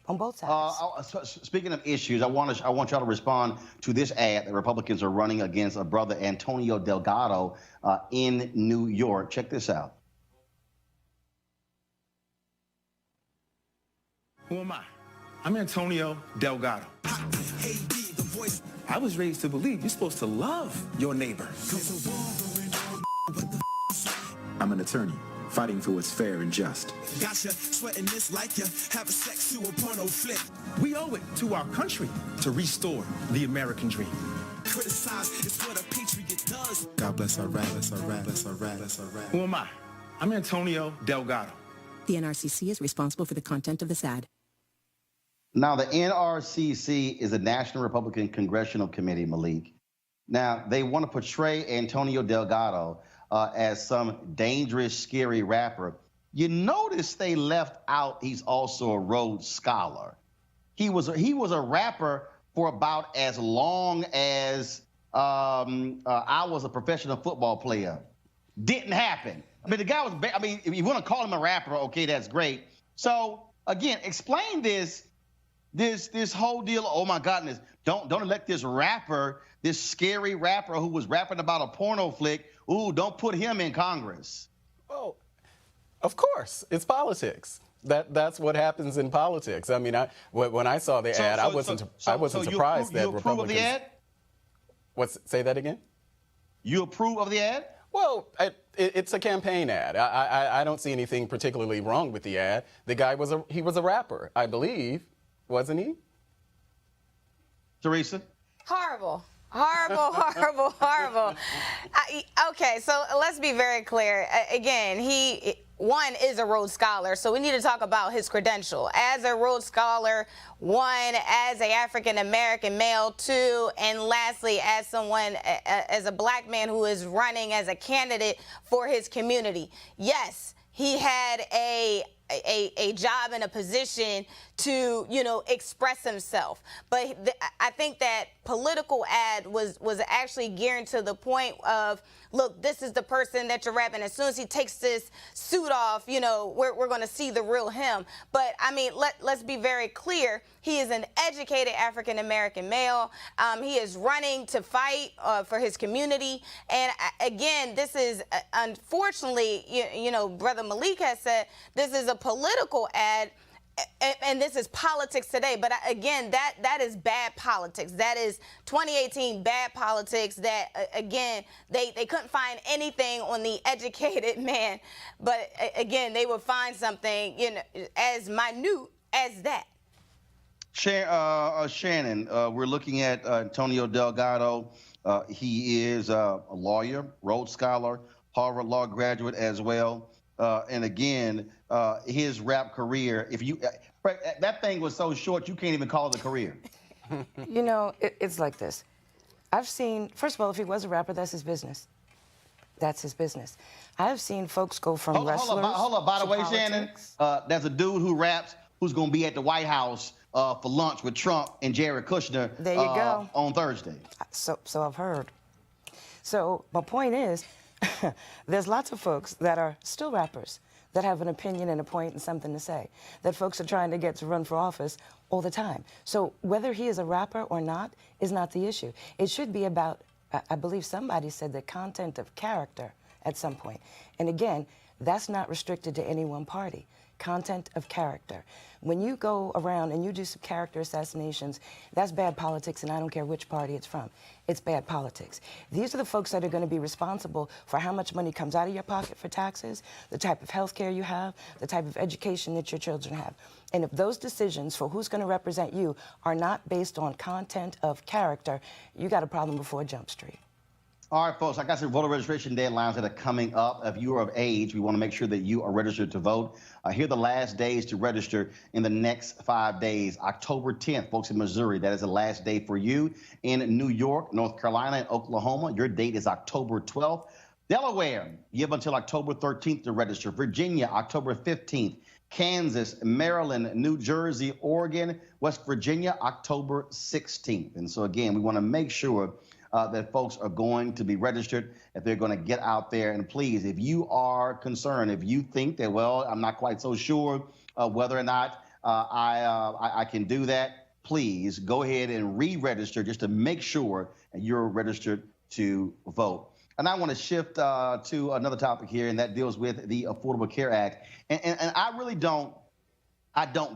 on both sides. Speaking of issues, I want y'all to respond to this ad that Republicans are running against a brother Antonio Delgado in New York. Check this out. Who am I? I'm Antonio Delgado. I was raised to believe you're supposed to love your neighbor. I'm an attorney, fighting for what's fair and just. Gotcha, sweating this like you having sex to a porno flick. We owe it to our country to restore the American dream. Criticize is what a patriot does. God bless our rap, bless our rap, bless our rap, bless our rap. Who am I? I'm Antonio Delgado. The NRCC is responsible for the content of this ad. Now, the NRCC is a National Republican Congressional Committee, Malik. Now, they want to portray Antonio Delgado as some dangerous, scary rapper. You notice they left out he's also a Rhodes Scholar. He was a rapper for about as long as I was a professional football player. Didn't happen. I mean, the guy was, if you want to call him a rapper, okay, that's great. So, again, explain this whole deal. Oh, my goodness. Don't elect this rapper, this scary rapper who was rapping about a porno flick. Ooh, don't put him in Congress. Well, of course. It's politics. That's what happens in politics. I mean, when I saw the ad, I wasn't surprised that Republicans. You approve of the ad? Say that again? You approve of the ad? Well, it's a campaign ad. I don't see anything particularly wrong with the ad. The guy was a rapper, I believe, wasn't he? Teresa? Horrible. Okay, so let's be very clear. Again, he is a Rhodes Scholar, so we need to talk about his credential. As a Rhodes Scholar, one, as an African-American male, two, and lastly, as someone, as a black man who is running as a candidate for his community. Yes, he had a job and a position to, express himself. But I think that political ad was actually geared to the point of, look, this is the person that you're rapping. As soon as he takes this suit off, we're going to see the real him. But, I mean, let's be very clear. He is an educated African-American male. He is running to fight for his community. And, again, this is, unfortunately, Brother Malik has said, this is a political ad. And this is politics today. But again, that is bad politics. That is 2018 bad politics that, again, they couldn't find anything on the educated man. But again, they would find something, as minute as that. Shannon, we're looking at Antonio Delgado. He is a lawyer, Rhodes Scholar, Harvard Law graduate as well. And again, his rap career, that thing was so short, you can't even call it a career. It's like this. I've seen, first of all, if he was a rapper, that's his business. That's his business. I've seen folks go from wrestlers Hold up. By the way, politics. Shannon, there's a dude who raps who's going to be at the White House for lunch with Trump and Jared Kushner there you go. On Thursday. So I've heard. So my point is, there's lots of folks that are still rappers that have an opinion and a point and something to say, that folks are trying to get to run for office all the time. So whether he is a rapper or not is not the issue. It should be about, I believe somebody said, the content of character at some point. And again, that's not restricted to any one party. Content of character. When you go around and you do some character assassinations, that's bad politics, and I don't care which party it's from. It's bad politics. These are the folks that are going to be responsible for how much money comes out of your pocket for taxes, the type of health care you have, the type of education that your children have. And if those decisions for who's going to represent you are not based on content of character, you got a problem before Jump Street. All right, folks, like I said, voter registration deadlines that are coming up. If you are of age, we want to make sure that you are registered to vote. Here are the last days to register in the next 5 days. October 10th, folks in Missouri, that is the last day for you. In New York, North Carolina, and Oklahoma, your date is October 12th. Delaware, you have until October 13th to register. Virginia, October 15th. Kansas, Maryland, New Jersey, Oregon, West Virginia, October 16th. And so, again, we want to make sure that folks are going to be registered, if they're going to get out there. And please, if you are concerned, if you think that, well, I'm not quite so sure whether or not I can do that, please go ahead and re-register just to make sure you're registered to vote. And I want to shift to another topic here, and that deals with the Affordable Care Act. And I really don't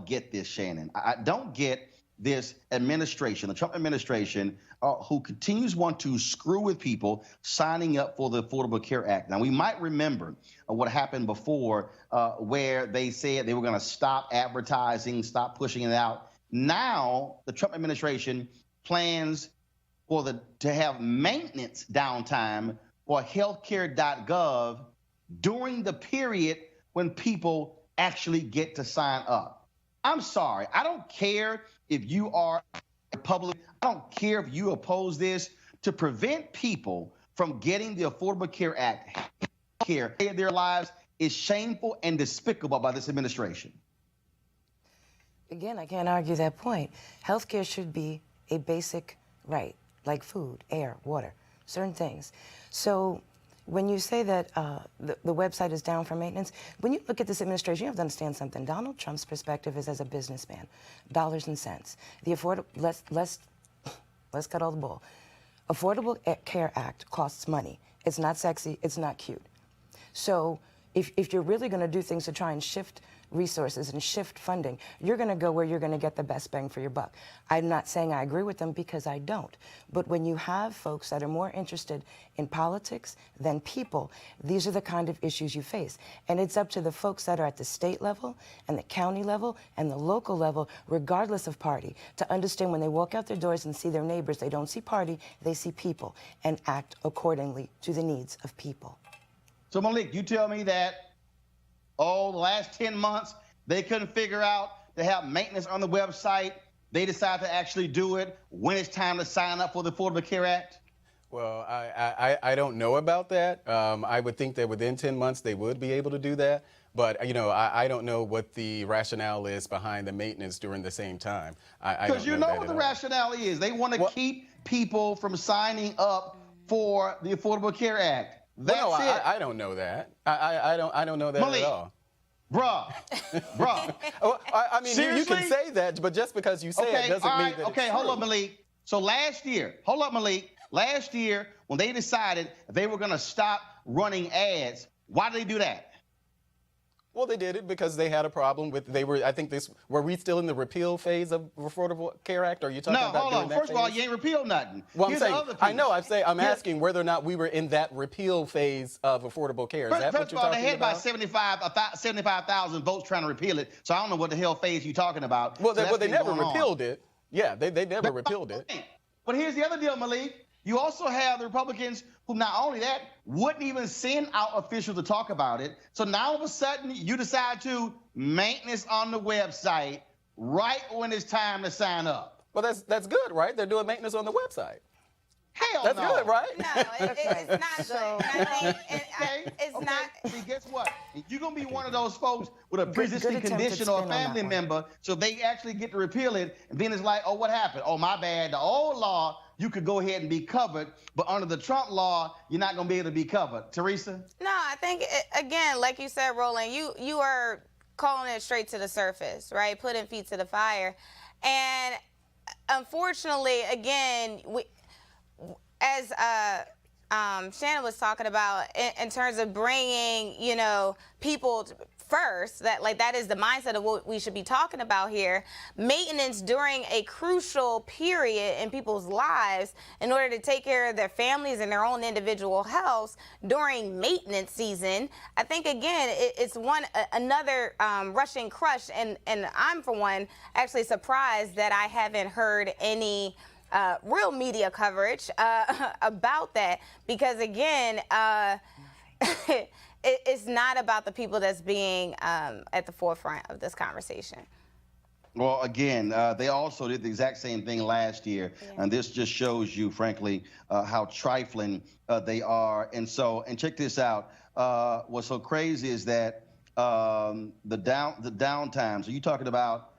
get this, Shannon. I don't get this administration, the Trump administration, who continues want to screw with people signing up for the Affordable Care Act. Now, we might remember what happened before where they said they were going to stop advertising, stop pushing it out. Now, the Trump administration plans to have maintenance downtime for healthcare.gov during the period when people actually get to sign up. I'm sorry. I don't care if you are Republican. I don't care if you oppose this. To prevent people from getting the Affordable Care Act, care their lives, is shameful and despicable by this administration. Again, I can't argue that point. Healthcare should be a basic right, like food, air, water, certain things. So when you say that the website is down for maintenance, when you look at this administration, you have to understand something. Donald Trump's perspective is as a businessman, dollars and cents. The affordable, let's cut all the bull. Affordable Care Act costs money. It's not sexy. It's not cute. So if you're really going to do things to try and shift resources and shift funding, you're going to go where you're going to get the best bang for your buck. I'm not saying I agree with them because I don't. But when you have folks that are more interested in politics than people, these are the kind of issues you face. And it's up to the folks that are at the state level and the county level and the local level, regardless of party, to understand when they walk out their doors and see their neighbors, they don't see party, they see people, and act accordingly to the needs of people. So, Malik, you tell me that, the last 10 months, they couldn't figure out to have maintenance on the website. They decided to actually do it when it's time to sign up for the Affordable Care Act? Well, I don't know about that. I would think that within 10 months they would be able to do that. But, you know, I don't know what the rationale is behind the maintenance during the same time. Because you know what the rationale is. They want to keep people from signing up for the Affordable Care Act. That's well, no, it. I don't know that. I don't know that Malik, at all. Bruh. Well, I mean, you can Seriously? say that, but just because you say it doesn't mean that it's true. hold up, Malik. So last year, when they decided they were going to stop running ads, why did they do that? Well, they did it because they had a problem with, were we still in the repeal phase of Affordable Care Act? Or are you talking about hold on. during that First of all, phase? you ain't repealed nothing. Well, Here's I'm the saying, other piece. I know, I'm asking whether or not we were in that repeal phase of Affordable Care. Is that what First you're of all, talking they had about? about 75,000 votes trying to repeal it, so I don't know what the hell phase you're talking about. Well, So they never going on. repealed it. Yeah, they never repealed it. But here's the other deal, Malik. You also have the Republicans who not only that, wouldn't even send out officials to talk about it. So now all of a sudden you decide to maintenance on the website right when it's time to sign up. Well, that's good, right? They're doing maintenance on the website. Hell That's no. good, right? No, it's not good. And I think it's not. See, guess what? You're going to be one of those folks with a Good pre-existing attempted condition or a spin on that family one. member, so they actually get to repeal it, and then it's like, oh, what happened? Oh, my bad. The old law, you could go ahead and be covered, but under the Trump law, you're not going to be able to be covered. Teresa? No, I think, again, like you said, Roland, you are calling it straight to the surface, right? Putting feet to the fire. And unfortunately, again, as Shannon was talking about, in terms of bringing, people first, that is the mindset of what we should be talking about here. Maintenance during a crucial period in people's lives in order to take care of their families and their own individual health during maintenance season. I think, again, it's another Russian crush, and I'm, for one, actually surprised that I haven't heard any real media coverage about that, because, again, it's not about the people that's being at the forefront of this conversation. Well, again, they also did the exact same thing last year, and this just shows you, frankly, how trifling they are. And check this out. What's so crazy is that the downtime. So you're talking about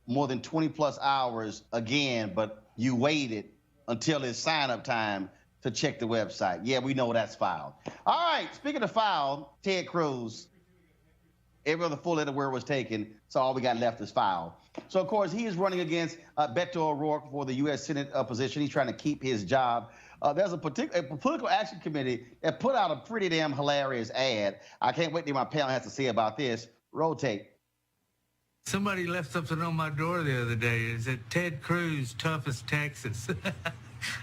more than 20+ hours again, but you waited until it's sign-up time to check the website. Yeah, we know that's foul. All right, speaking of foul, Ted Cruz, every other full letter word was taken, so all we got left is foul. So, of course, he is running against Beto O'Rourke for the U.S. Senate position. He's trying to keep his job. There's a political action committee that put out a pretty damn hilarious ad. I can't wait to hear my panel has to say about this. Rotate. Somebody left something on my door the other day. It said, Ted Cruz, toughest Texas.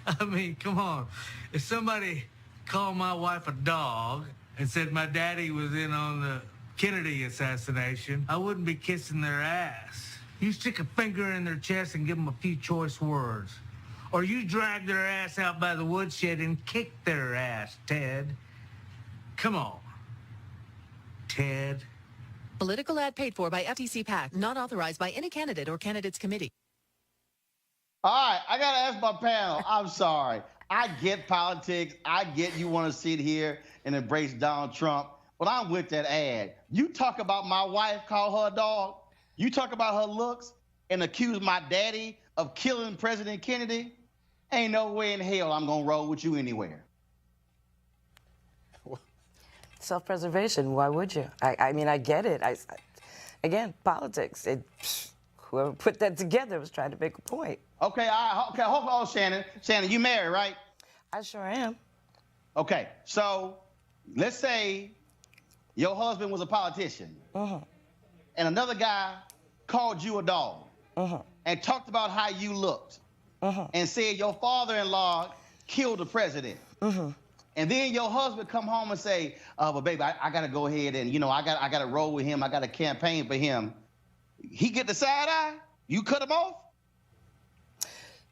I mean, come on. If somebody called my wife a dog and said my daddy was in on the Kennedy assassination, I wouldn't be kissing their ass. You stick a finger in their chest and give them a few choice words. Or you drag their ass out by the woodshed and kick their ass, Ted. Come on, Ted. Political ad paid for by FTC PAC, not authorized by any candidate or candidates committee. All right, I got to ask my panel. I'm sorry. I get politics. I get you want to sit here and embrace Donald Trump, but I'm with that ad. You talk about my wife, call her a dog. You talk about her looks and accuse my daddy of killing President Kennedy. Ain't no way in hell I'm going to roll with you anywhere. Self-preservation, why would you? I mean, I get it. Again, politics. Whoever put that together was trying to make a point. Okay, hold on, Shannon. Shannon, you married, right? I sure am. Okay, so let's say your husband was a politician, and another guy called you a dog and talked about how you looked and said your father-in-law killed the president. And then your husband come home and say, but baby, I got to go ahead and, I got to roll with him. I got to campaign for him. He get the side eye? You cut him off?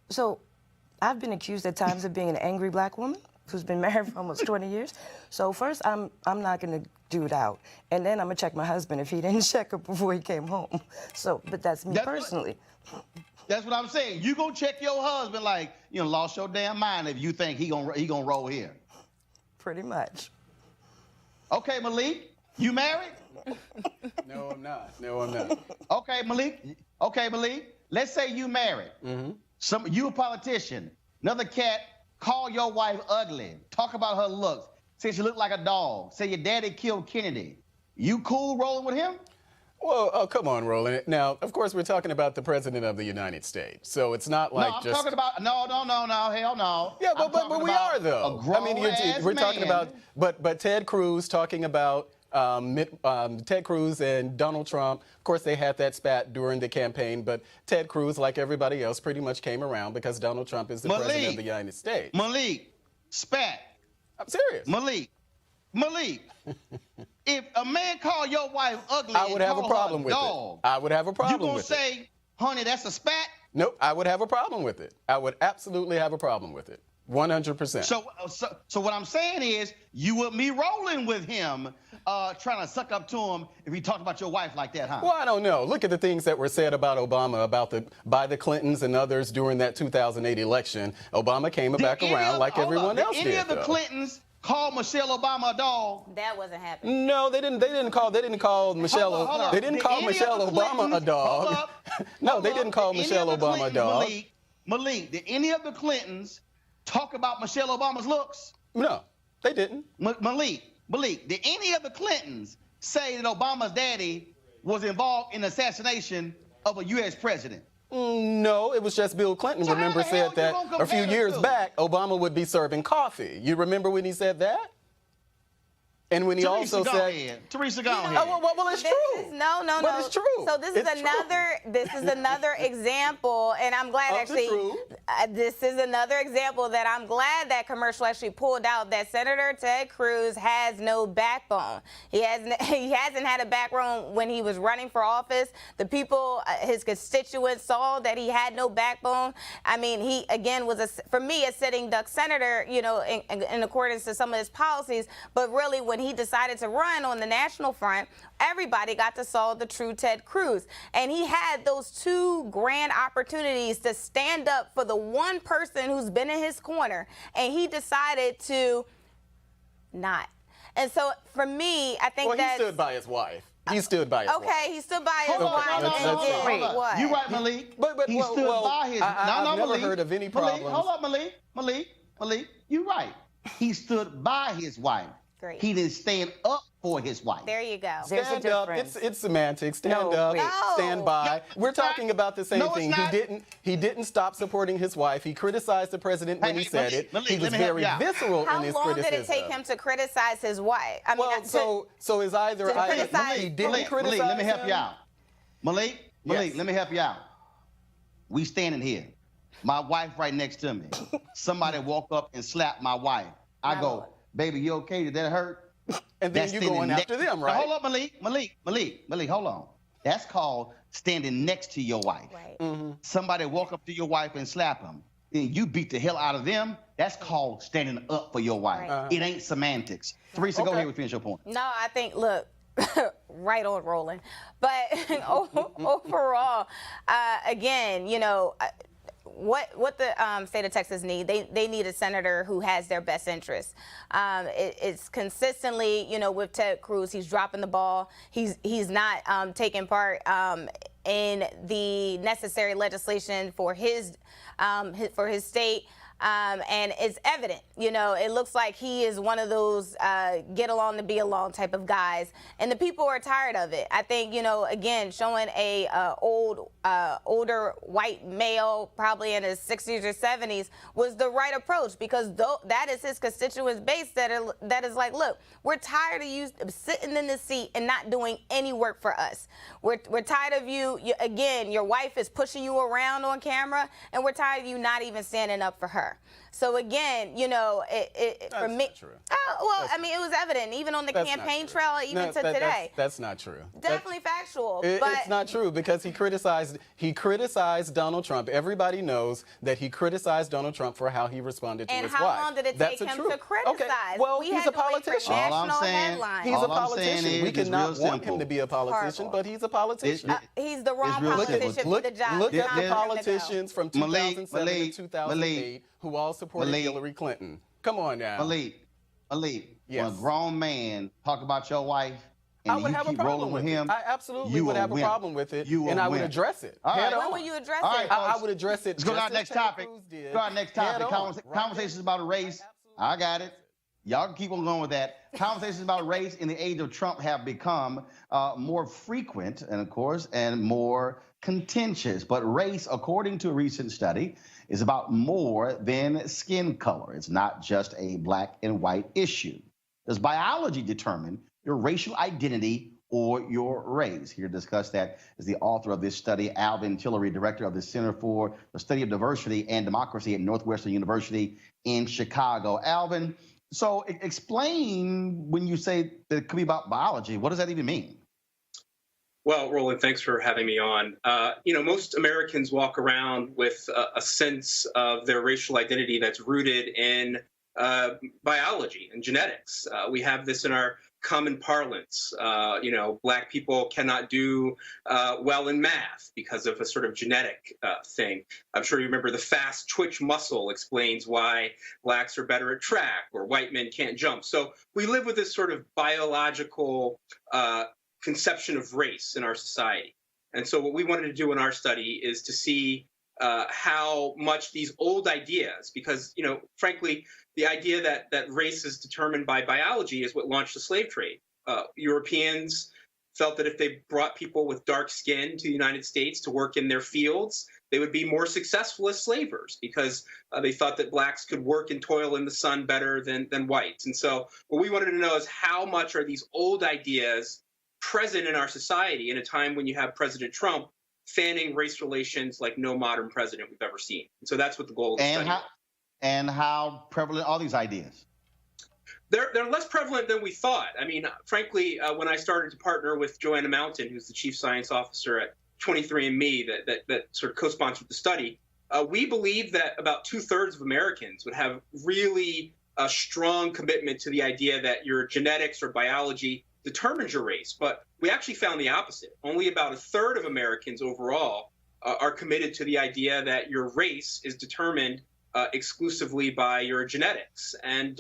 So I've been accused at times of being an angry black woman who's been married for almost 20 years. So first, I'm not going to do it out. And then I'm going to check my husband if he didn't check her before he came home. So, but that's me personally. That's what I'm saying. You gonna check your husband like, lost your damn mind if you think he gonna roll here. Pretty much. Okay, Malik, you married? No, I'm not. No, I'm not. Okay, Malik. Let's say you married. You a politician. Another cat call your wife ugly. Talk about her looks. Say she looked like a dog. Say your daddy killed Kennedy. You cool rolling with him? Well, oh, come on, Roland. Now, of course, we're talking about the President of the United States. So it's not like I'm talking about, no, hell no. Yeah, but we are, though. I mean, we're talking about, but Ted Cruz talking about Ted Cruz and Donald Trump. Of course, they had that spat during the campaign, but Ted Cruz, like everybody else, pretty much came around because Donald Trump is the President of the United States. Malik, spat. I'm serious. Malik. If a man call your wife ugly, I would have a problem with it. I would have a problem with it. You gonna say, honey, that's a spat? Nope, I would have a problem with it. I would absolutely have a problem with it. 100%. So what I'm saying is, you would be rolling with him, trying to suck up to him if he talked about your wife like that, huh? Well, I don't know. Look at the things that were said about Obama, by the Clintons and others during that 2008 election. Obama came back around like everyone else did. Any of the Clintons call Michelle Obama a dog? That wasn't happening. No, they didn't call Michelle. They didn't call Michelle Obama a dog. No, they didn't call Michelle Obama a dog. Malik, did any of the Clintons talk about Michelle Obama's looks? No, they didn't. Malik, did any of the Clintons say that Obama's daddy was involved in the assassination of a U.S. president? No, it was just Bill Clinton, remember, said that a few years back, Obama would be serving coffee. You remember when he said that? And when he also said, Teresa, go ahead. Well, it's true. No. But it's true. So this is another example, and I'm glad this is another example that I'm glad that commercial actually pulled out, that Senator Ted Cruz has no backbone. He hasn't had a backbone when he was running for office. The people, his constituents, saw that he had no backbone. I mean, he again was for me a sitting duck senator, in accordance to some of his policies, but really when he decided to run on the national front, everybody got to saw the true Ted Cruz. And he had those two grand opportunities to stand up for the one person who's been in his corner, and he decided to not. And so for me, I think he stood by his wife. He stood by his wife. Okay, he stood by his wife. Hold on. You right, Malik. He stood by his. I've never heard of any problems. Hold on, Malik. You right. He stood by his wife. Great. He didn't stand up for his wife. There you go. Stand up. It's semantics. Stand up. Stand by. We're talking about the same thing. He didn't stop supporting his wife. He criticized the president when he said it. He was very visceral in his criticism. How long did it take him to criticize his wife? I mean, so is either he didn't criticize. Let me help you out. Malik, Yes. let me help you out. We standing here. My wife right next to me. Somebody walk up and slap my wife. I My go, Lord. baby, you okay? Did that hurt? And then That's you standing going after them, right? Now, hold up, Malik, hold on. That's called standing next to your wife. Right. Somebody walk up to your wife and slap him. Then you beat the hell out of them. That's called standing up for your wife. Right. It ain't semantics. Teresa, go ahead and finish your point. No, I think, look, right on, Roland. But overall, again, you know, what the state of Texas need, they need a senator who has their best interests. It's consistently, you know, with Ted Cruz, he's dropping the ball. He's not taking part in the necessary legislation for his state. And it's evident, you know, it looks like he is one of those get along to be along type of guys, and the people are tired of it. I think, you know, again, showing a older white male, probably in his 60s or 70s, was the right approach, because that is his constituent base that is like, look, we're tired of you sitting in the seat and not doing any work for us. We're tired of you, again, your wife is pushing you around on camera, and we're tired of you not even standing up for her. So again, you know, for me, not true. I mean, it was evident even on the campaign trail, even to today. That's not true. Definitely factual. But It's not true, because he criticized Donald Trump. Everybody knows that he criticized Donald Trump for how he responded to his wife. And how long did it take him to criticize? Okay. Well, he's a politician. He's a politician. We cannot want him to be a politician, but he's a politician. He's the wrong politician for the job. Look at the politicians from 2007 to 2008 who all supported Hillary Clinton. Come on now. Malik, Yes. when a grown man talk about your wife I and would you have a keep problem rolling with with it. him, I absolutely you would a have a winner. problem with it, You a and I would winner. address it. All right. Head When on. will you address All right, it? I would address it. Let's go to our just next as Ted topic. Cruz did. Go to our next topic. Head on, right Conversations about race. I got it. Y'all can keep on going with that. Conversations about race in the age of Trump have become more frequent, and of course, and more contentious. But race, according to a recent study, is about more than skin color. It's not just a black and white issue. Does biology determine your racial identity or your race? Here to discuss that is the author of this study, Alvin Tillery, director of the Center for the Study of Diversity and Democracy at Northwestern University in Chicago. Alvin, so explain when you say that it could be about biology. What does that even mean? Well, Roland, thanks for having me on. You know, most Americans walk around with a sense of their racial identity that's rooted in biology and genetics. We have this in our common parlance. You know, black people cannot do well in math because of a sort of genetic thing. I'm sure you remember the fast twitch muscle explains why blacks are better at track, or white men can't jump. So we live with this sort of biological conception of race in our society. And so what we wanted to do in our study is to see how much these old ideas, because, you know, frankly, the idea that race is determined by biology is what launched the slave trade. Europeans felt that if they brought people with dark skin to the United States to work in their fields, they would be more successful as slavers, because they thought that blacks could work and toil in the sun better than whites. And so what we wanted to know is how much are these old ideas present in our society in a time when you have President Trump fanning race relations like no modern president we've ever seen. And so that's what the goal of the study was. And how prevalent are these ideas? They're less prevalent than we thought. I mean, frankly, when I started to partner with Joanna Mountain, who's the chief science officer at 23andMe that sort of co-sponsored the study, we believe that about 2/3 of Americans would have really a strong commitment to the idea that your genetics or biology determines your race. But we actually found the opposite. Only about 1/3 of Americans overall are committed to the idea that your race is determined exclusively by your genetics. And,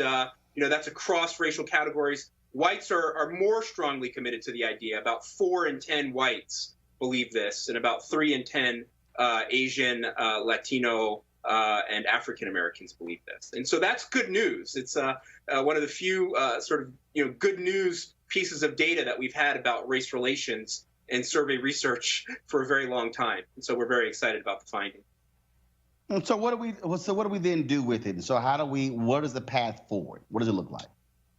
you know, that's across racial categories. Whites are more strongly committed to the idea. About 4 in 10 whites believe this, and about 3 in 10 Asian, Latino, and African Americans believe this. And so that's good news. It's one of the few sort of, you know, good news pieces of data that we've had about race relations and survey research for a very long time. And so we're very excited about the finding. And so what do we then do with it? And so what is the path forward? What does it look like?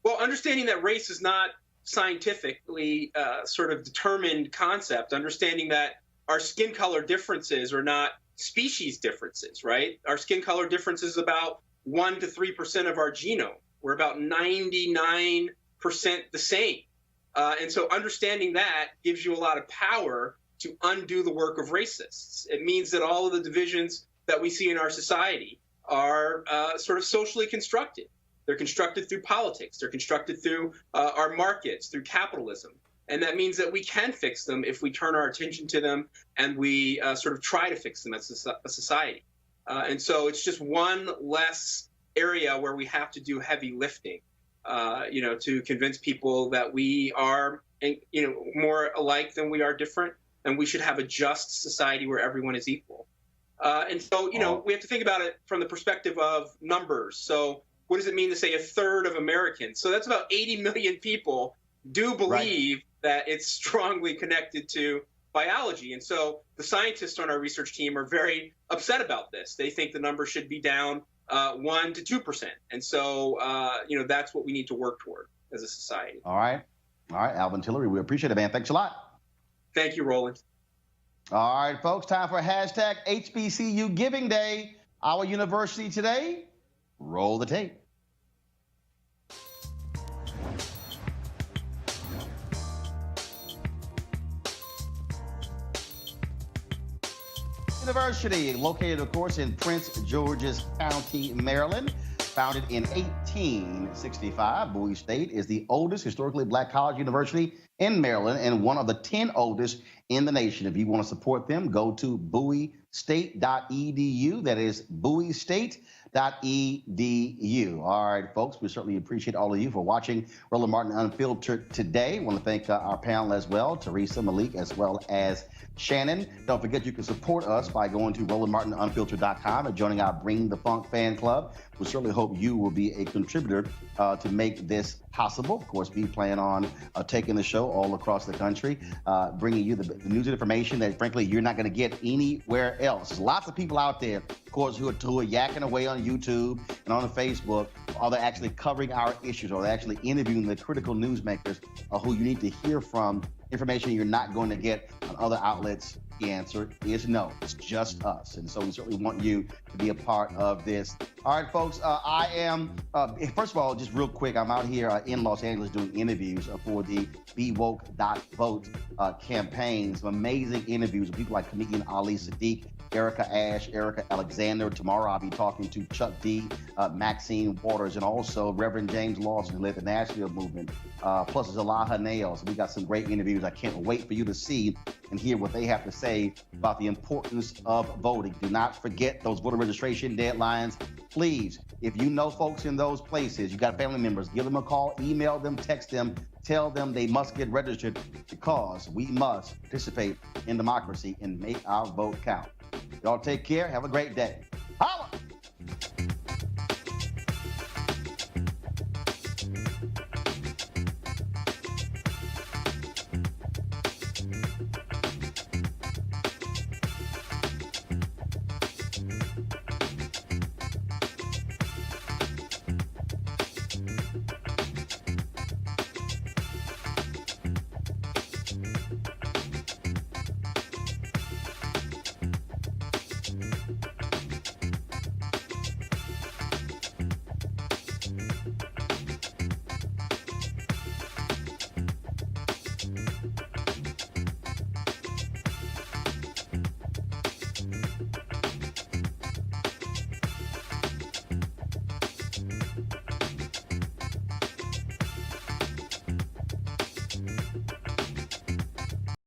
Well, understanding that race is not scientifically sort of determined concept, understanding that our skin color differences are not species differences, right? Our skin color difference is about 1 to 3% of our genome. We're about 99% the same. And so understanding that gives you a lot of power to undo the work of racists. It means that all of the divisions that we see in our society are sort of socially constructed. They're constructed through politics. They're constructed through our markets, through capitalism. And that means that we can fix them if we turn our attention to them and we sort of try to fix them as a society. And so it's just one less area where we have to do heavy lifting, to convince people that we are, more alike than we are different, and we should have a just society where everyone is equal. And so, we have to think about it from the perspective of numbers. So what does it mean to say a third of Americans? So that's about 80 million people do believe that it's strongly connected to biology. And so the scientists on our research team are very upset about this. They think the number should be down 1 to 2%. And so, that's what we need to work toward as a society. All right, Alvin Tillery, we appreciate it, man. Thanks a lot. Thank you, Roland. All right, folks, time for hashtag HBCU Giving Day. Our university today, roll the tape. University, located, of course, in Prince George's County, Maryland. Founded in 1865, Bowie State is the oldest historically black college university in Maryland and one of the 10 oldest in the nation. If you want to support them, go to bowiestate.edu. That is bowiestate.edu. All right, folks, we certainly appreciate all of you for watching Roland Martin Unfiltered today. I want to thank our panel as well, Teresa, Malik, as well as Shannon. Don't forget you can support us by going to RolandMartinUnfiltered.com and joining our Bring the Funk fan club. We certainly hope you will be a contributor to make this possible. Of course, we plan on taking the show all across the country, bringing you the news and information that, frankly, you're not going to get anywhere else. There's lots of people out there, of course, who are yakking away on YouTube and on Facebook. Are they actually covering our issues? Or are they actually interviewing the critical newsmakers who you need to hear from? Information you're not going to get on other outlets? The answer is no. It's just us. And so we certainly want you to be a part of this. All right, folks, I am, first of all, just real quick, I'm out here in Los Angeles doing interviews for the BeWoke.vote campaign. Some amazing interviews with people like comedian Ali Sadiq, Erica Ash, Erica Alexander. Tomorrow I'll be talking to Chuck D, Maxine Waters, and also Reverend James Lawson, who led the Nashville movement, plus Zalaha Nails. We got some great interviews. I can't wait for you to see and hear what they have to say about the importance of voting. Do not forget those voter registration deadlines. Please, if you know folks in those places, you got family members, give them a call, email them, text them, tell them they must get registered because we must participate in democracy and make our vote count. Y'all take care. Have a great day. Holla!